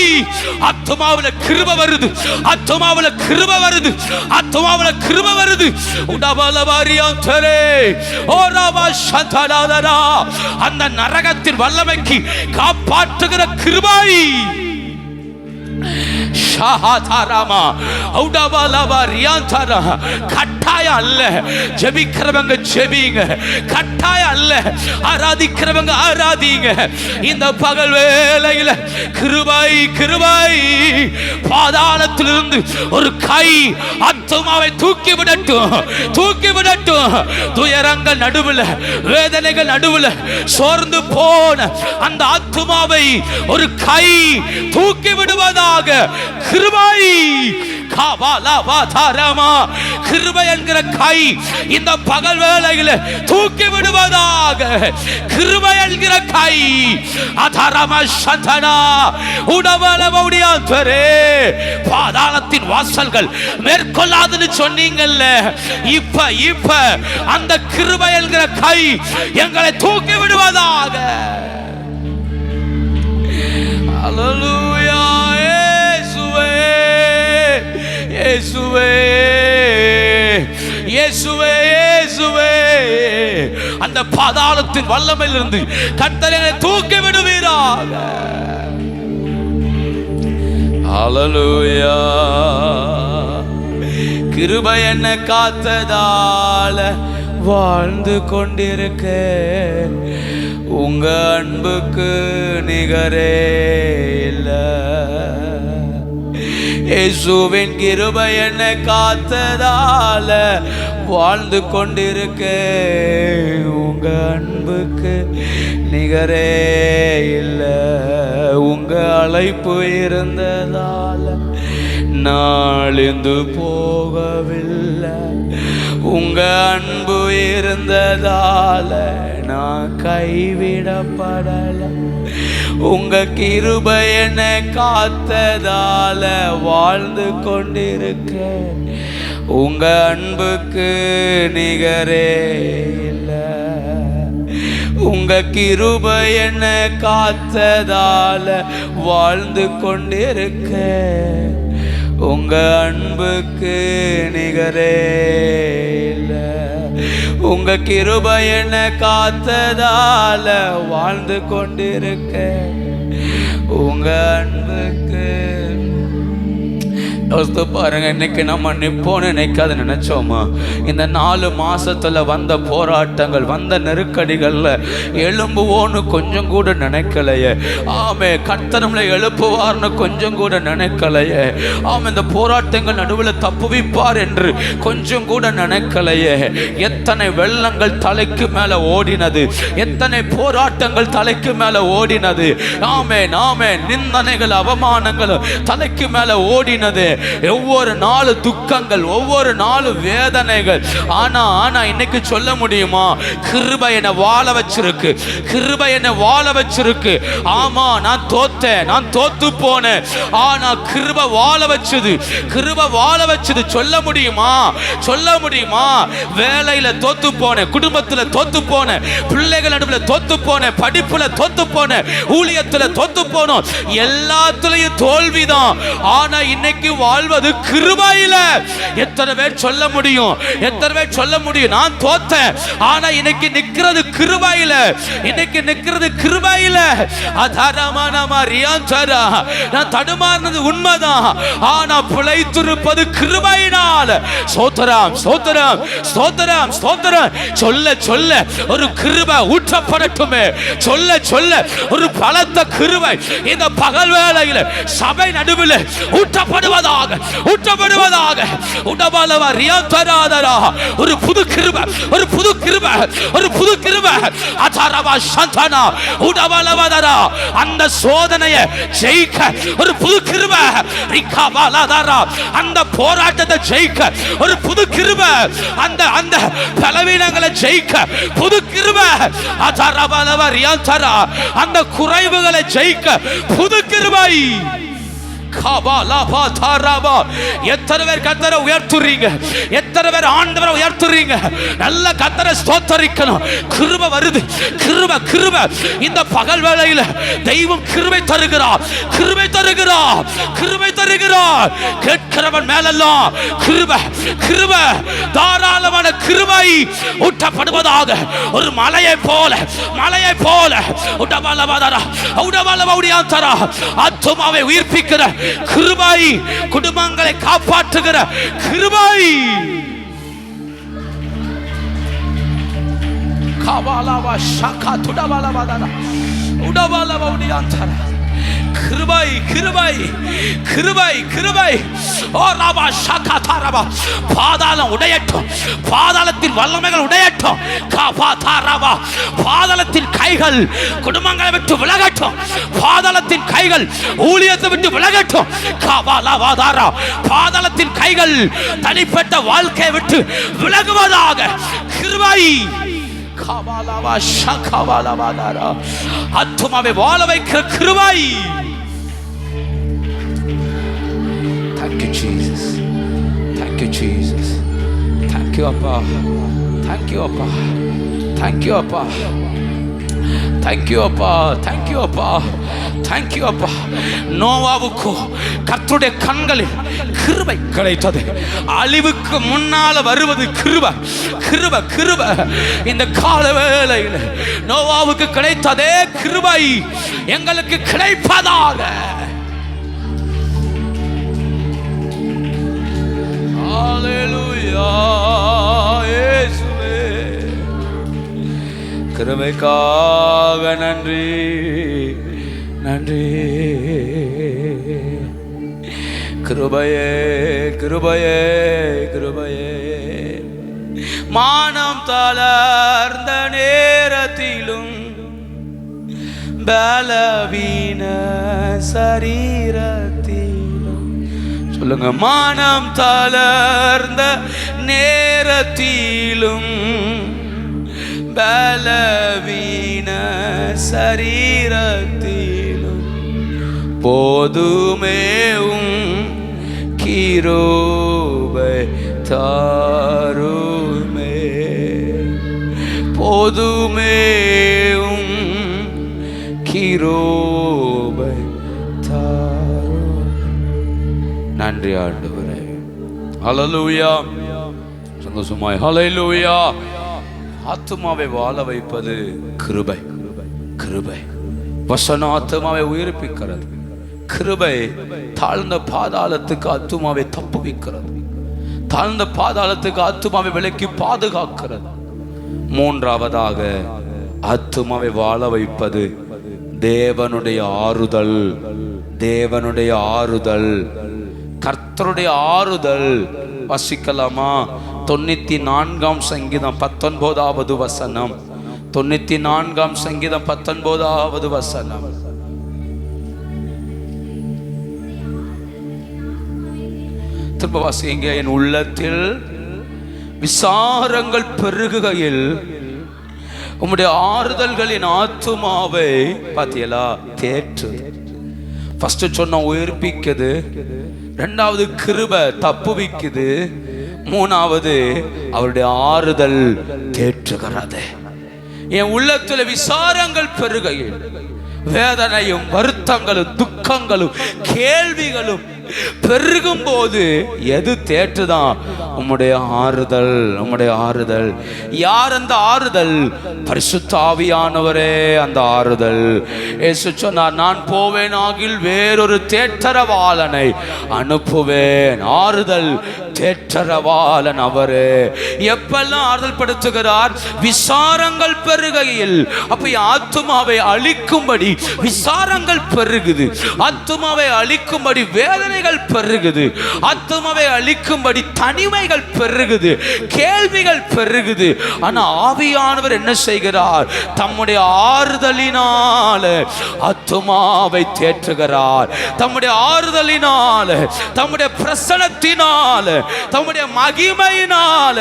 ஆத்துமாவுல கிருபை வருது, ஆத்துமாவுல கிருபை வருது, ஆத்துமாவுல கிருபை வருது. உடபலவாரியாந்தரே ஓராவா சந்தடாதரா. அந்த நரகத்தின் வல்லமைக்கு காப்பாற்றுகிற கிருபை. கட்டாயம் அல்ல, ஜெபிக்கிறவங்க ஜெபிங்க, கட்டாயம் அல்ல, ஆராதிக்கிறவங்க ஆராதிங்க. இந்த பகல் வேளையில கிருபை கிருபை. பாதாளத்திலிருந்து ஒரு கை ஆத்துமாவை தூக்கி விடட்டும், தூக்கி விடட்டும். துயரங்கள் நடுவில், வேதனைகள் நடுவில் சோர்ந்து போன அந்த ஆத்துமாவை ஒரு கை தூக்கி விடுவதாக கிருபை. கிருபை என்கிற கை இந்த பகல் வேளையில் தூக்கி விடுவதாக. கிருபை என்கிற கை. பாதாளத்தின் வாசல்கள் மேற்கொள்ளாதுன்னு சொன்னீங்கல்ல, இப்ப இப்ப அந்த கிருபை என்கிற கை எங்களை தூக்கி விடுவதாக. ஹல்லேலூயா. இயேசுவே இயேசுவே இயேசுவே. அந்த பாதாளத்தின் வல்லமையிலிருந்து கர்த்தர் என்னை தூக்கி விடுவீராக. ஹல்லேலூயா. கிருபை என்ன காத்ததால வாழ்ந்து கொண்டிருக்க, உங்க அன்புக்கு நிகரே இல்லை. இயேசுவின் கிருபை என்னை காத்ததால வாழ்ந்து கொண்டிருக்க. உங்க அன்புக்கு நிகரே இல்லை. உங்க அழைப்பு இருந்ததால நாளிந்து போகவில்லை. உங்க அன்பு இருந்ததால நான் கைவிடப்படலை. உங்க கிருபை என்னை காத்ததால வாழ்ந்து கொண்டிருக்க. உங்க அன்புக்கு நிகரே இல்லை. உங்க கிருபை என்னை காத்ததால வாழ்ந்து கொண்டிருக்க. உங்க அன்புக்கு நிகரே இல்லை. உங்க கிருபை என்னை காத்ததால வாழ்ந்து கொண்டிருக்க. உங்க அன்புக்கு பாருங்க. இன்னைக்கு நம்ம நிப்போன்னு நினைக்காத நினைச்சோமா? இந்த 4 மாசத்துல வந்த போராட்டங்கள், வந்த நெருக்கடிகள்ல எழும்புவோன்னு கொஞ்சம் கூட நினைக்கலையே. ஆமே, கர்த்தர் நம்மளை எழுப்புவார்னு கொஞ்சம் கூட நினைக்கலையே. ஆமே, இந்த போராட்டங்கள் நடுவில் தப்புவிப்பார் என்று கொஞ்சம் கூட நினைக்கலையே. எத்தனை வெள்ளங்கள் தலைக்கு மேல ஓடினது, எத்தனை போராட்டங்கள் தலைக்கு மேல ஓடினது. ஆமே நாமே, நிந்தனைகள் அவமானங்கள் தலைக்கு மேல ஓடினது. ஒவ்வொரு நாள் துக்கங்கள், ஒவ்வொரு நாள் வேதனைகள். ஆனா இன்னைக்கு சொல்ல முடியுமா? கிருபை என்னை வாழ வச்சிருக்கு. கிருபை என்னை வாழ வச்சிருக்கு. ஆமா, நான் தோத்தேன், நான் தோத்து போனேன். ஆனா கிருபை வாழ வச்சது, கிருபை வாழ வச்சது. சொல்ல முடியுமா? சொல்ல முடியுமா? வேலையில தோத்து போனேன், குடும்பத்துல தோத்து போனேன், பிள்ளைகள் நடுவில் தோத்து போனேன், படிப்புல தோத்து போனேன், ஊழியத்துல தோத்து போனோம். எல்லாத்துலயும் தோல்விதான். ஆனா இன்னைக்கு வாழ்வது கிருபையில. எத்தனை பேர் சொல்ல முடியும்? எத்தனை பேர் சொல்ல முடியும்? நான் தோத்தேன், ஆனா இன்னைக்கு நிக்கிறது கிருபையில. இன்னைக்கு நிக்கிறது கிருபையில. நான் தடுமாறினது உண்மைதான், ஆனா பிழைத்திருப்பது கிருபையினால். ஸ்தோத்திரம், ஸ்தோத்திரம், ஸ்தோத்திரம், ஸ்தோத்திரம். சொல்ல சொல்ல ஒரு கிருபை ஊற்றப்படட்டுமே. சொல்ல சொல்ல ஒரு பலத்த கிருபை இந்த பகல் வேளையில சபை நடுவில் ஊற்றப்படுவதாக, ஊற்றப்படுவதாக. உடபாலவா ரியாந்தராதரா. ஒரு புது கிருபை, ஒரு புது கிருபை, ஒரு புது கிருபை. அதரவா சந்தனா உடபாலவதரா. அந்த சோதனையை ஜெயிக்க ஒரு புது கிருபை. ரிகாபாலதரா. அந்த போராட்டத்தை ஜெயிக்க ஒரு புது கிருபை. அந்த அந்த பலவீனங்களை ஜெயிக்க புது கிருபை. அதரபாலவா ரியாந்தரா. அந்த குறைவுகளை ஜெயிக்க புது கிருபை. எத்தனை பேர் கர்த்தரை உயர்த்துறீங்க? எத்தனை பேர் ஆண்டவரை உயர்த்துறீங்க? நல்ல கர்த்தரை ஸ்தோத்தரிக்கணும். கிருபை வருது, கிருபை, கிருபை. இந்த பகல் வேளையில தெய்வம் கிருபை தருகிறார், கிருபை தருகிறார், கிருபை தருகிறார். கேட்கிறவன் மேலெல்லாம் கிருபை, கிருபை, தாராளமான கிருபை ஊற்றப்படுவதாக. ஒரு மலையை போல, மலையை போல உடபாலவாதரா, உடபாலவாவுடையாந்தரா. ஆத்துமாவை உயிர்ப்பிக்கிற கிருபை, குடும்பங்களை காப்பாற்றுகிற கிருபை. காபாலவா ஷாகா துடபாலவாதரா உடபாலவாவுடையாந்தரா. கிருபை, கிருபை, கிருபை, கிருபை. ஓ ராபா ஷாகா தாரபா. பாதாளம் உடையட்டும், பாதாளத்தின் வல்லமைகள் உடையட்டும். காபா தாரபா. பாதாளத்தின் கைகள் குடும்பங்களை விட்டு விலகட்டும். பாதாளத்தின் கைகள் ஊழியத்தை விட்டு விலகட்டும். காபாலவாதாரா. பாதாளத்தின் கைகள் தனிப்பட்ட வாழ்க்கையை விட்டு விலகுவதாக. கிருபை. காபாலவா ஷாகாபாலவாதாரா. ஆத்துமாவை வாழ வைக்கிற கிருபை. Thank you Jesus. Thank you Jesus. Thank you Appa. Thank you Appa. Thank you Appa. Thank you Appa. Thank you Appa. Thank you Appa. நோவாவுக்கு கர்த்தருடைய கண்களில் கிருபை கிடைத்தது. அழிவுக்கு முன்னால வருவது கிருபை, கிருபை, கிருபை. இந்த கால வேளையில் நோவாவுக்கு கிடைத்ததே கிருபை எங்களுக்கு கிடைப்பதாக. ஹalleluya. இயேசுவே கிருபைக்காக நன்றி நன்றி. கிருபையே கிருபையே கிருபையே. மானம் தளர்ந்த நேரத்திலும் பலவீன சரீரத்திலும், சொல்லுங்க, மானம் தளர்ந்த நேரத்திலும் பலவீன சரீரத்திலும் போதுமேவும் கிருபை தாருமே, போதுமேவும் கிருபை தாரும். நன்றி ஆண்டவரே. ஹல்லேலூயா. சந்தோஷமாய் ஹல்லேலூயா. ஆத்துமாவை வாழ வைப்பது கிருபை. கிருபை வசனம் ஆத்துமாவை உயிர்ப்பிக்கிறது. கிருபை தாழ்ந்த பாதாளத்துக்கு ஆத்துமாவை தப்புவிக்கிறது. தாழ்ந்த பாதாளத்துக்கு ஆத்துமாவை விலக்கி பாதுகாக்கிறது. மூன்றாவதாக ஆத்துமாவை வாழ வைப்பது தேவனுடைய ஆறுதல். தேவனுடைய ஆறுதல், கர்த்தருடைய ஆறுதல். வசிக்கலாமா? 94ஆம் சங்கீதம் 19வது வசனம். 94ஆம் சங்கீதம் 19வது வசனம். திரும்ப வாசிங்க. என் உள்ளத்தில் விசாரங்கள் பெருகுகையில் உம்முடைய ஆறுதல்களின் ஆத்துமாவை பாத்தியலா தேற்று. ஃபர்ஸ்ட் சொன்ன உயிர்ப்பிக்குது, ரெண்டாவது கிருபை தப்புவிக்குது, மூணாவது அவருடைய ஆறுதல் தேற்றுகிறது. என் உள்ளத்தில் விசாரங்கள் பெருகையில் வேதனையும் வருத்தங்களும் துக்கங்களும் கேள்விகளும் பெருகும் போது எது தேற்றுதான்? உம்முடைய ஆறுதல். உம்முடைய ஆறுதல். யார் அந்த ஆறுதல்? பரிசுத்த ஆவியானவரே அந்த ஆறுதல். இயேசு சொன்னார், நான் போவேன் ஆகில் வேறொரு தேற்றரவாளனை அனுப்புவேன். ஆறுதல் தேற்றரவாளன் அவரே. எப்பெல்லாம் ஆறுதல் படுத்துகிறார்? விசாரங்கள் பெருகையில். அப்ப ஆத்துமாவை அழிக்கும்படி விசாரங்கள் பெருகுது, ஆத்துமாவை அழிக்கும்படி வேதனைகள் பெருகுது, ஆத்துமாவை அழிக்கும்படி தனிமைகள் பெருகுது, கேள்விகள் பெருகுது. ஆனா ஆவியானவர் என்ன செய்கிறார்? தம்முடைய ஆறுதலினால ஆத்துமாவை தேற்றுகிறார். தம்முடைய ஆறுதலினால, தம்முடைய பிரசனத்தினால, தம்முடைய மகிமையினால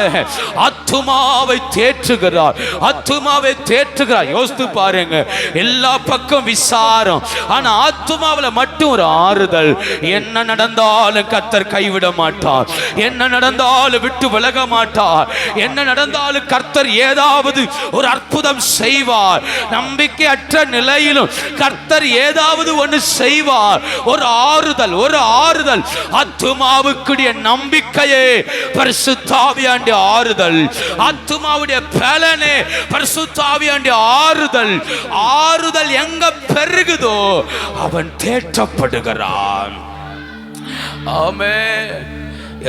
ஆத்துமாவை தேற்றுகிறார். ஆத்துமாவை தேற்றுகிறார். யோசித்து பாருங்க, எல்லா பக்கம் விசாரம், ஆனா ஆத்துமாவில மட்டும் ஒரு ஆறுதல். என்ன நடந்தாலும் கர்த்தர் கைவிட மாட்டார். என்ன நடந்தாலும் விட்டு விலக மாட்டார். என்ன நடந்தாலும் கர்த்தர் ஏதாவது ஒரு அற்புதம் செய்வார். நம்பிக்கை அற்ற நிலையிலும் கர்த்தர் ஏதாவது ஒன்று செய்வார். ஒரு ஆறுதல், ஒரு ஆறுதல். ஆத்துமாவுக்குடைய நம்பிக்கையே பரிசுத்த ஆவியானுடைய ஆறுதல். ஆத்துமாவுடைய பலனே பரிசுத்த ஆவியானுடைய ஆறுதல். ஆறுதல் எங்க பெருகுதோ அவன் தேற்றப்படுகிறான். ஆமென்.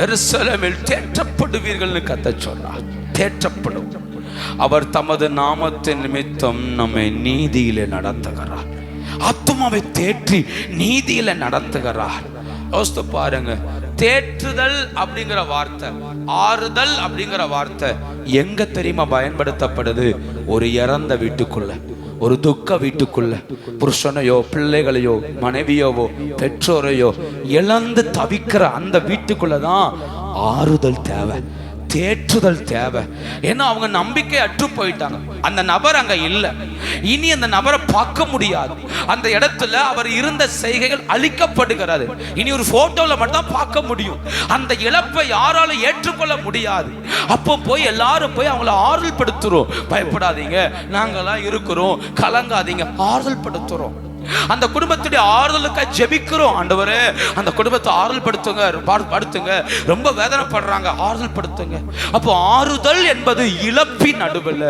எருசலேமில் தேற்றப்படுவீர்கள் கர்த்தர் சொன்னார். தேற்றப்படும். அவர் தமது நாமத்தின் நிமித்தம் நம்மை நீதியிலே நடத்துகிறார். ஆத்துமாவை தேற்றி நீதியில நடத்துகிறார். யோசித்து பாருங்க, தேற்றுதல் அப்படிங்கிற வார்த்தை, ஆறுதல் அப்படிங்கிற வார்த்தை எங்க தெரியுமா பயன்படுத்தப்படுது? ஒரு இறந்த வீட்டுக்குள்ள, ஒரு துக்க வீட்டுக்குள்ள, புருஷனையோ பிள்ளைகளையோ மனைவியோவோ பெற்றோரையோ இழந்து தவிக்கிற அந்த வீட்டுக்குள்ளதான் ஆறுதல் தேவை, தேற்றுதல் தேவை. ஏன்னா அவங்க நம்பிக்கை அற்று போயிட்டாங்க. அந்த நபர் அங்க இல்லை, இனி அந்த நபரை பார்க்க முடியாது. அந்த இடத்துல அவர் இருந்த செய்கைகள் அழிக்கப்படுகிறது. இனி ஒரு போட்டோல மட்டும் பார்க்க முடியும். அந்த இழப்பை யாராலும் ஏற்றுக்கொள்ள முடியாது. அப்போ போய் எல்லாரும் போய் அவங்கள ஆறுதல் படுத்துறோம். பயப்படாதீங்க, நாங்களாம் இருக்கிறோம், கலங்காதீங்க, ஆறுதல் படுத்துறோம். அந்த குடும்பத்துடைய ஆறுதலுக்காக ஜெபிக்கிறோம். ஆண்டவரே அந்த குடும்பத்தை ஆறுதல் படுத்துங்க, ரொம்ப வேதனைப்படுறாங்க, ஆறுதல் படுத்துங்க. அப்போ ஆறுதல் என்பது இழப்பின் நடுவில்.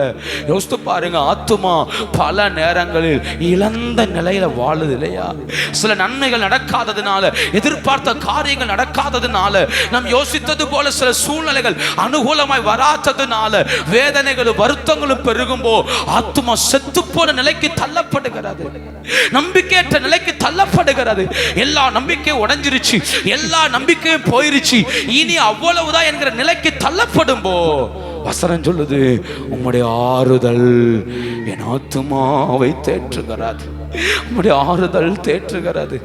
யோசித்து பாருங்க, ஆத்துமா பல நேரங்களில் இழந்த நிலையில வாழுது இல்லையா? சில நன்மைகள் நடக்காததுனால, எதிர்பார்த்த காரியங்கள் நடக்காததுனால, நாம் யோசித்தது போல சில சூழ்நிலைகள் அனுகூலமாய் வராததுனால வேதனைகளும் வருத்தங்களும் பெருகும்போ ஆத்துமா செத்து போன நிலைக்கு தள்ளப்படுகிறது, நம்பிக்கையற்ற நிலைக்கு தள்ளப்படுகிறது. எல்லா நம்பிக்கையும் உடைஞ்சிருச்சு, எல்லா நம்பிக்கையும் போயிருச்சு, இனி அவ்வளவுதான் என்கிற நிலைக்கு தள்ளப்படும்போ வசனம் சொல்லுது, உம்முடைய ஆறுதல் என் ஆத்துமாவை தேற்றுகிறது, உம்முடைய ஆறுதல் தேற்றுகிறது.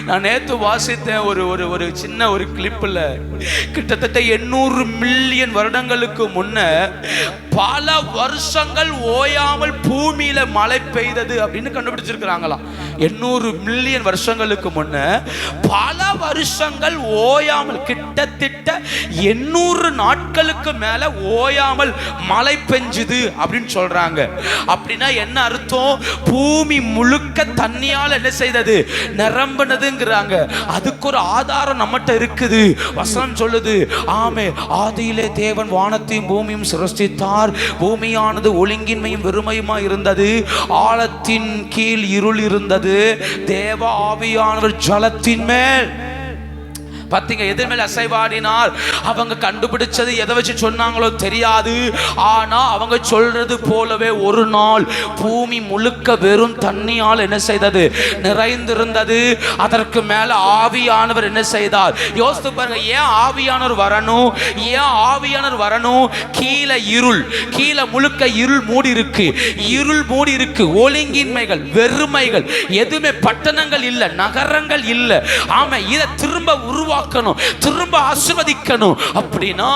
நான் நேற்று வாசித்தேன் ஒரு சின்ன ஒரு கிளிப்பில், கிட்டத்தட்ட 800 மில்லியன் வருடங்களுக்கு முன்ன பல வருஷங்கள் ஓயாமல் பூமியில மழை பெய்தது அப்படின்னு கண்டுபிடிச்சிருக்கிறாங்களாம். 800 மில்லியன் வருஷங்களுக்கு முன்ன பல வருஷங்கள் ஓயாமல், கிட்டத்தட்ட 800 நாட்களுக்கு மேல ஓயாமல் மழை பெஞ்சுது அப்படின்னு சொல்றாங்க. அப்படின்னா என்ன அர்த்தம்? பூமி முழுக்க தண்ணியால் என்ன செய்தது? நிரம்பினதுங்கிறாங்க. அதுக்கு ஒரு ஆதாரம் நம்மகிட்ட இருக்குது. வசனம் சொல்லுது, ஆமே, ஆதியிலே தேவன் வானத்தையும் பூமியும் சிருஷ்டித்தார், பூமியானது ஒழுங்கின்மையும் வெறுமையுமா இருந்தது, ஆழத்தின் கீழ் இருள் இருந்தது, தேவ ஆவியானவர் ஜலத்தின் மேல். பார்த்தீங்க, எதிர் மேல் அசைவாடினார். அவங்க கண்டுபிடிச்சது எதை வச்சு சொன்னாங்களோ தெரியாது. ஆனா அவங்க சொல்றது போலவே ஒரு நாள் பூமி முழுக்க வெறும் தண்ணியால் என்ன செய்தது? நிறைந்திருந்தது. அதற்கு மேல ஆவியானவர் என்ன செய்தார்? யோசித்து பாருங்க, ஏன் ஆவியானவர் வரணும்? ஏன் ஆவியானவர் வரணும்? கீழே இருள், கீழே முழுக்க இருள் மூடி இருக்கு, இருள் மூடி இருக்கு, ஒழுங்கின்மைகள், வெறுமைகள், எதுவுமே பட்டணங்கள் இல்ல, நகரங்கள் இல்ல. ஆமா, இதை திரும்ப உருவாக்கணும், திரும்ப ஆசீர்வதிக்கணும். அப்படின்னா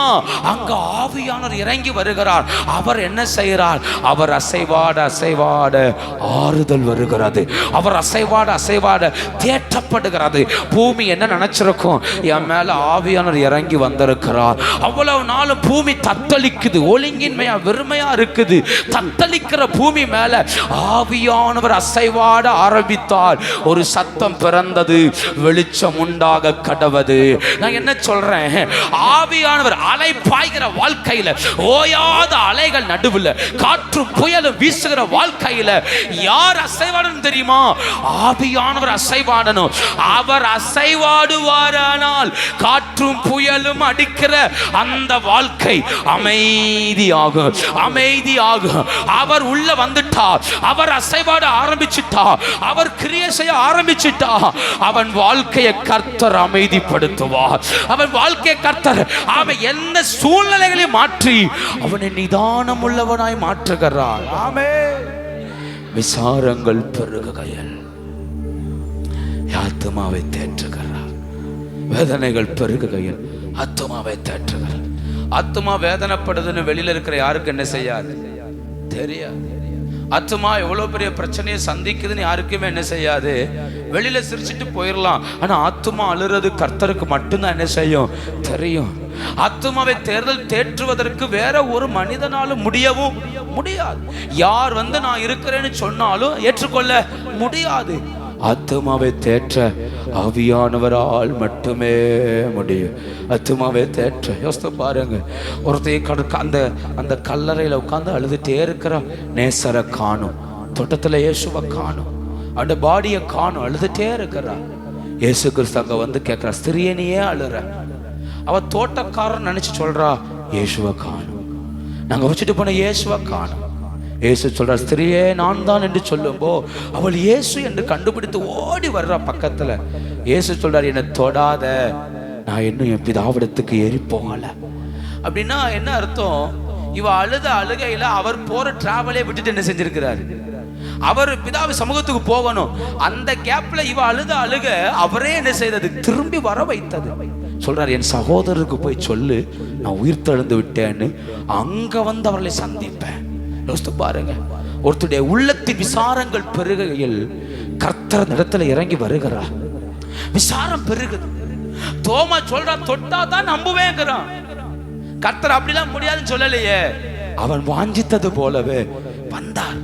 அங்க ஆவியானவர் இறங்கி வருகிறார். அவர் என்ன செய்கிறார்? அவர் அசைவாட அசைவாட ஆறுதல் வருகிறது, அவர் அசைவாட அசைவாட தேற்றப்படுகிறது. பூமி என்ன நினைச்சிருக்கும்? என் மேல ஆவியானவர் இறங்கி வந்திருக்கிறார். அவ்வளவு நாள் பூமி தத்தளிக்குது, ஒழுங்கின்மையா வெறுமையா இருக்குது. தத்தளிக்கிற பூமி மேல ஆவியானவர் அசைவாட ஆரம்பித்தார். ஒரு சத்தம் பிறந்தது, வெளிச்சம் உண்டாக கடவது. நான் என்ன சொல்றேன்? ஆவியானவர் அலை பாய்கிற வாழ்க்கையில, ஓயாத அலைகள் நடுவில் காற்றும் புயலும் வீசுகிற வாழ்க்கையில யார் அசைவாடணும் தெரியுமா? ஆவியானவர் அசைவாடணும். அவர் அசைவாடுவாரானால் காற்றும் புயலும் அடிக்கிற அந்த வாழ்க்கை அமைதியாகும், அமைதியாகும். அவர் உள்ள வந்துட்டார், அவர் அசைவாட ஆரம்பிச்சுட்டார், அவர் கிரியை செய்ய ஆரம்பிச்சுட்டார். அவன் வாழ்க்கையை கர்த்தர் அமைதிப்படுத்துவார். அவன் வாழ்க்கையை கர்த்தர் அவன் என்ன சூழ்நிலைகளையும் மாற்றி அவனை நிதானம் உள்ளவனாய் மாற்றுகிறார். ஆமென். விசாரங்கள் பெருகுகையில் ஆத்துமாவை தேற்றுகிறார். வேதனைகள் பெருகுகையில் ஆத்துமாவை தேற்றுகிறார். ஆத்துமா வேதனைப்படுதுன்னு வெளியில இருக்கிற யாருக்கு என்ன செய்யாது? தெரியாது. ஆத்துமா எவ்வளவு பெரிய பிரச்சனையை சந்திக்குதுன்னு யாருக்குமே என்ன செய்யாது? வெளியில சிரிச்சிட்டு போயிடலாம். ஆனா ஆத்துமா அழுறது கர்த்தருக்கு மட்டும்தான் என்ன செய்யும்? தெரியும். ஆத்துமாவை தேற்றுவதற்கு வேற ஒரு மனிதனாலும் முடியவும் முடியாது. யார் நான் இருக்கிறேன்னு சொன்னாலும் ஏற்றுக்கொள்ள முடியாது. ஆத்துமாவை தேற்ற ஆவியானவரால் மட்டுமே முடியும். ஆத்துமாவை தேற்ற யோசித்து பாருங்க, ஒருத்தையும் அந்த கல்லறையில் உட்காந்து அழுதுட்டே இருக்கிற நேசரை காணும், தோட்டத்தில் இயேசுவை காணும், அந்த பாடியை காணும், அழுதுட்டே இருக்கிறா. இயேசு கிறிஸ்து அங்க வந்து கேட்கிறா, ஸ்திரியே நீ ஏன் அழுற? அவ தோட்டக்காரன் நினைச்சு சொல்றா, இயேசுவை காணும், நாங்க வச்சுட்டு போன இயேசுவை காணும். இயேசு சொல்றார், ஸ்திரியே நான் தான் என்று சொல்லும்போ அவள் இயேசு என்று கண்டுபிடித்து ஓடி வர்றா பக்கத்துல. இயேசு சொல்றார், என்னை தொடாத, நான் இன்னும் என் பிதாவிடத்துக்கு ஏறி போகல. அப்படின்னா என்ன அர்த்தம்? இவ அழுத அழுகையில அவர் போற டிராவலே விட்டுட்டு என்ன செஞ்சிருக்கிறாரு? அவர் பிதாவி சமூகத்துக்கு போகணும். அந்த கேப்ல இவ அழுத அழுக அவரே என்ன செய்தது? திரும்பி வர வைத்தது. சொல்றார், என் சகோதரருக்கு போய் சொல்லு நான் உயிர் தெழுந்து விட்டேன்னு, அங்க வந்து அவர்களை சந்திப்பேன். யோசித்து பாருங்க, ஒருத்தருடைய உள்ளத்தின் விசாரங்கள் பெருகையில் கர்த்தர் இடத்துல இறங்கி வருகிறார். விசாரம் பெருகுது. தோமா சொல்றா, தொட்டா தான் நம்புவேங்கிறான். கர்த்தர் அப்படிலாம் முடியாதுன்னு சொல்லலையே. அவன் வாஞ்சித்தது போலவே வந்தார்.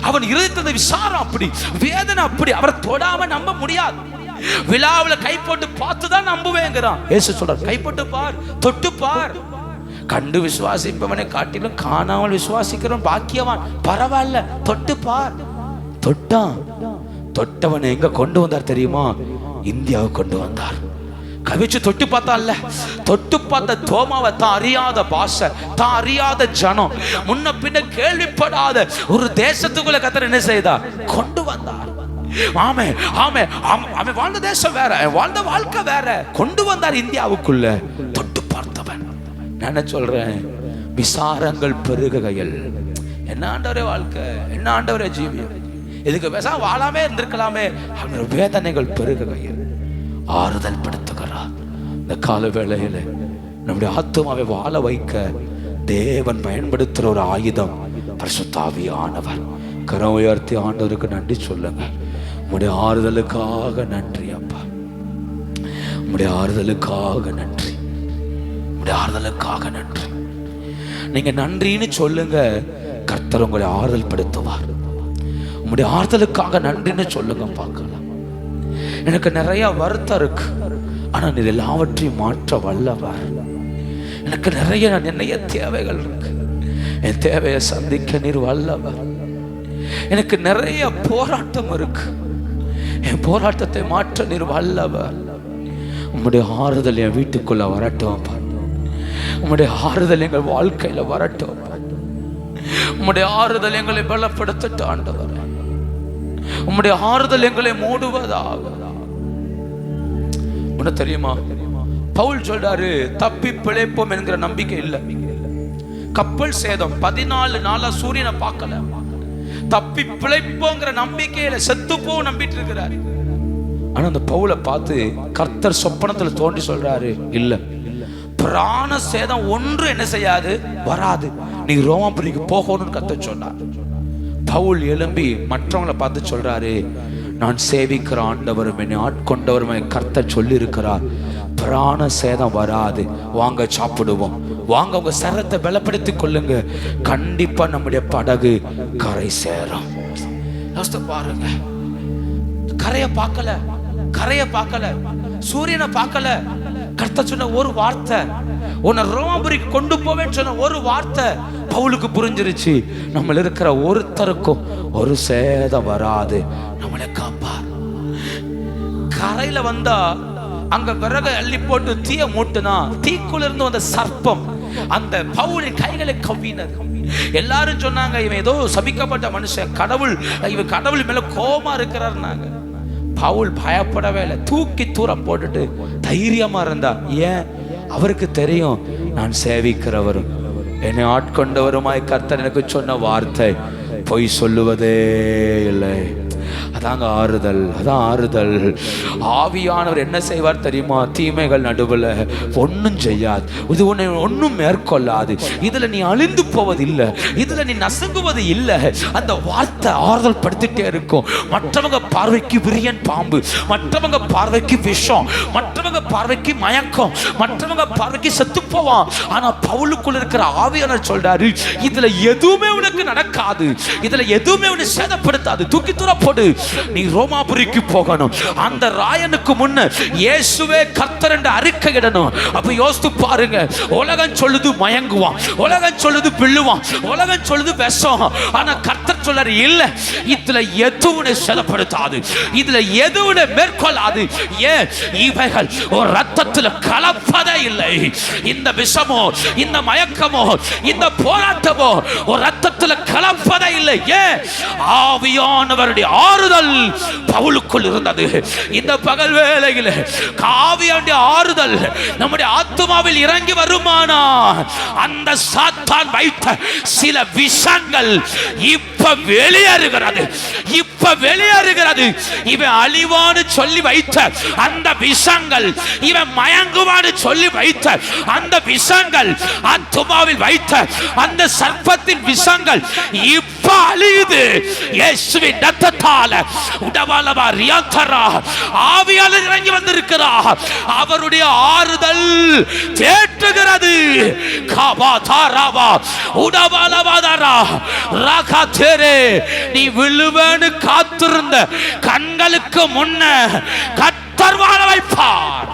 அவன் இருதயத்தின் விசாரம் அப்படி, வேதனை அப்படி. அவரை தொடாம நம்ப முடியாது. விழாவில் கை போட்டு பார்த்துதான் நம்புவேங்கிறான். இயேசு சொல்றார், கை போட்டு பார், தொட்டு பார். கண்டு விசுவாசிப்பவனை காட்டிலும் காணாமல் விசுவாசிக்கிறவன் பாக்கியவான். பரவாயில்ல, தொட்டு பார். தொட்டான். தொட்டவனை எங்க கொண்டு வந்தார் தெரியுமா? இந்தியாவுக்கு கொண்டு வந்தார். கவிச்சு தொட்டு பார்த்தான்ல, தொட்டு பார்த்த தோமாவை தான் அறியாத பாஷை, தான் அறியாத ஜனம், முன்ன பின்ன கேள்விப்படாத ஒரு தேசத்துக்குள்ள கர்த்தர் என்ன செய்தார்? கொண்டு வந்தார். ஆமே ஆமே, அவன் வாழ்ந்த தேசம் வேற, வாழ்ந்த வாழ்க்கை வேற. கொண்டு வந்தார் இந்தியாவுக்குள்ள. தொட்டு பார்த்தவன். நான் சொல்றேன், விசாரங்கள் பெருகையில் என்ன ஆண்டவரே வாழ்க்கை, என்ன ஆண்டவரே ஜீவியம், இதுக்கு பேச வாழாமே இருந்திருக்கலாமே. அவனுடைய வேதனைகள் பெருகையில் ஆறுதல் படுத்துகிறார். இந்த கால வேளையில நம்முடைய ஆத்துமாவை வாழ வைக்க தேவன் பயன்படுத்துற ஒரு ஆயுதம் பரிசுத்த ஆவியானவர். கரம் உயர்த்தி ஆண்டவருக்கு நன்றி சொல்லுங்க. உம்முடைய ஆறுதலுக்காக நன்றி அப்பா, உம்முடைய ஆறுதலுக்காக நன்றி, உம்முடைய ஆறுதலுக்காக நன்றி. நீங்க நன்றின்னு சொல்லுங்க, கர்த்தர் உங்களை ஆறுதல் படுத்துவார். உம்முடைய ஆறுதலுக்காக நன்றின்னு சொல்லுங்க பார்க்கலாம். எனக்கு நிறைய வருத்தம் இருக்கு, ஆனா நீர் எல்லாவற்றையும் மாற்ற வல்லவர். எனக்கு நிறைய தேவைகள் இருக்கு, என் தேவையை சந்திக்க நீர் வல்லவர். எனக்கு நிறைய போராட்டம் இருக்கு, என் போராட்டத்தை மாற்ற நீர் வல்லவர். உம்முடைய ஆறுதல் என் வீட்டுக்குள்ள வரட்டும், உம்முடைய ஆறுதல் எங்கள் வாழ்க்கையில வரட்டும், உம்முடைய ஆறுதல் எங்களை பலப்படுத்தட்டும் ஆண்டவர். உம்முடைய ஆறுதல் எங்களை மூடுவதாக. உனக்கு தெரியுமா, பவுல் சொல்றாரு, தப்பி பிழைப்போம் என்கிற நம்பிக்கை இல்லை. கப்பல் சேதம், 14 நாளா சூரியனை பார்க்கல. தப்பி பிழைப்போங்கிற நம்பிக்கையில செத்துப்போ நம்பிட்டு இருக்கிறாரு. ஆனா அந்த பவுலை பார்த்து கர்த்தர் சொப்பனத்துல தோண்டி சொல்றாரு, இல்ல, பிராண சேதம் ஒன்று என்ன செய்யாது, வராது, நீ ரோமாபுரிக்கு போகணும்னு கர்த்தர் சொன்னார். பவுல் எழும்பி மற்றவங்களை பார்த்து சொல்றாரு, நான் சேவிக்கிற ஆண்டவரும் என்னை ஆட்கொண்டவரும் கர்த்தர் சொல்லி இருக்கிறார், பிராண சேதம் வராது, வாங்க சாப்பிடுவோம், வாங்க உங்க சரத்தை பலப்படுத்திக் கொள்ளுங்க, கண்டிப்பா நம்முடைய படகு கரை சேரும். பாருங்க, கரையை பார்க்கல, கரையை பார்க்கல, சூரியனை பார்க்கல. கர்த்தர் சொன்ன ஒரு வார்த்தை, உன்னை ரோமாபுரிக்கு கொண்டு போவேன்னு சொன்ன ஒரு வார்த்தை பவுலுக்கு புரிஞ்சிருச்சு. நம்ம இருக்கிற ஒருத்தருக்கும் ஒரு சேதம் வராது, நம்மளை காப்பார். கரையில வந்தா அங்க விறகு அள்ளி போட்டு தீய மூட்டுனா தீக்குள்ள இருந்து வந்த சர்ப்பம் அந்த பவுலின் கைகளை கவ்வினது. எல்லாரும் சொன்னாங்க, இவன் ஏதோ சபிக்கப்பட்ட மனுஷன், கடவுள், இவன் கடவுள் மேல கோபமா இருக்கிறாருனாங்க. பவுல் பயப்படவே இல்லை, தூக்கி தூரம் போட்டுட்டு தைரியமா இருந்தா. ஏன்? அவருக்கு தெரியும், நான் சேவிக்கிறவரும் என்னை ஆட்கொண்டவருமாய் கர்த்தர் எனக்கு சொன்ன வார்த்தை பொய் சொல்லுவதே இல்லை. அதாங்க ஆறுதல், அதான் ஆறுதல். ஆவியானவர் என்ன செய்வார் தெரியுமா? தீமைகள் நடுவில் ஒன்றும் செய்யாது, இது உன்னை ஒன்றும் மேற்கொள்ளாது, இதுல நீ அழிந்து போவது இல்லை, இதுல நீ நசுங்குவது இல்லை. அந்த வார்த்தை ஆறுதல் படுத்திட்டே இருக்கும். மற்றவங்க பார்வைக்கு விரியன் பாம்பு, மற்றவங்க பார்வைக்கு விஷம், மற்றவங்க பார்வைக்கு மயக்கம், மற்றவங்க பார்வைக்கு செத்து போவான். ஆனா பவுலுக்குள்ள இருக்கிற ஆவியானவர் சொல்றாரு, இதுல எதுவுமே உனக்கு நடக்காது, இதுல எதுவுமே உன்னை சேதப்படுத்தாது, தூக்கி தூர போடு, நீ ரோமாபுரிக்கு போகணும். அந்த ராயனுக்கு முன்ன இயேசுவே கர்த்தர் என்று அறிக்கையிடணும். அப்ப யோசித்து பாருங்க, உலகம் சொல்லுது மயங்குவான், உலகம் சொல்லுது பிள்ளுவான், உலகம் சொல்லுது விஷம். ஆனா கர்த்தர் சொல்றாரு, இல்ல, இதுல எதுவும் சேதப்படுத்தாது, இதுல எதுவும் மேற்கொள்ளாது. ஏன்? இவைகள் ஒரு ரத்தத்துல கலப்பதே இல்லை. இந்த விஷமோ, இந்த மயக்கமோ, இந்த போராட்டமோ ஒரு ரத்தத்துல கலப்பதே இல்லை. ஏன்? ஆவியானவருடைய ஆறுதல் பவுலுக்குள் இருந்தது. இந்த பகல் வேளையில் ஆவியானுடைய ஆறுதல் நம்முடைய ஆத்துமாவில் இறங்கி வருமானா, அந்த சாத்தான் வைத்த சில விஷங்கள் இப்ப வெளியேறுகிறது, இப்ப வெளியேறுகிறது. இவன் அழிவான்னு சொல்லி வைத்த அந்த விஷங்கள், இவன் மயங்குவான்னு சொல்லி வைத்த அந்த விஷங்கள், ஆத்துமாவில் வைத்த அந்த சர்ப்பத்தின் விஷங்கள் இப்ப அழியுது இயேசுவின் இரத்தத்தால. உடவலவா ரியாந்தரா ஆவியாளர் இறங்கி வந்திருக்கிறார். அவருடைய ஆறுதல் தேற்றுகிறது. காபா தாராவா உடவலவாதாரா ராகாதேரே நீ விழுவேன்னு காத்திருந்த கண்களுக்கு முன்ன கர்த்தர் வாழ வைப்பார்.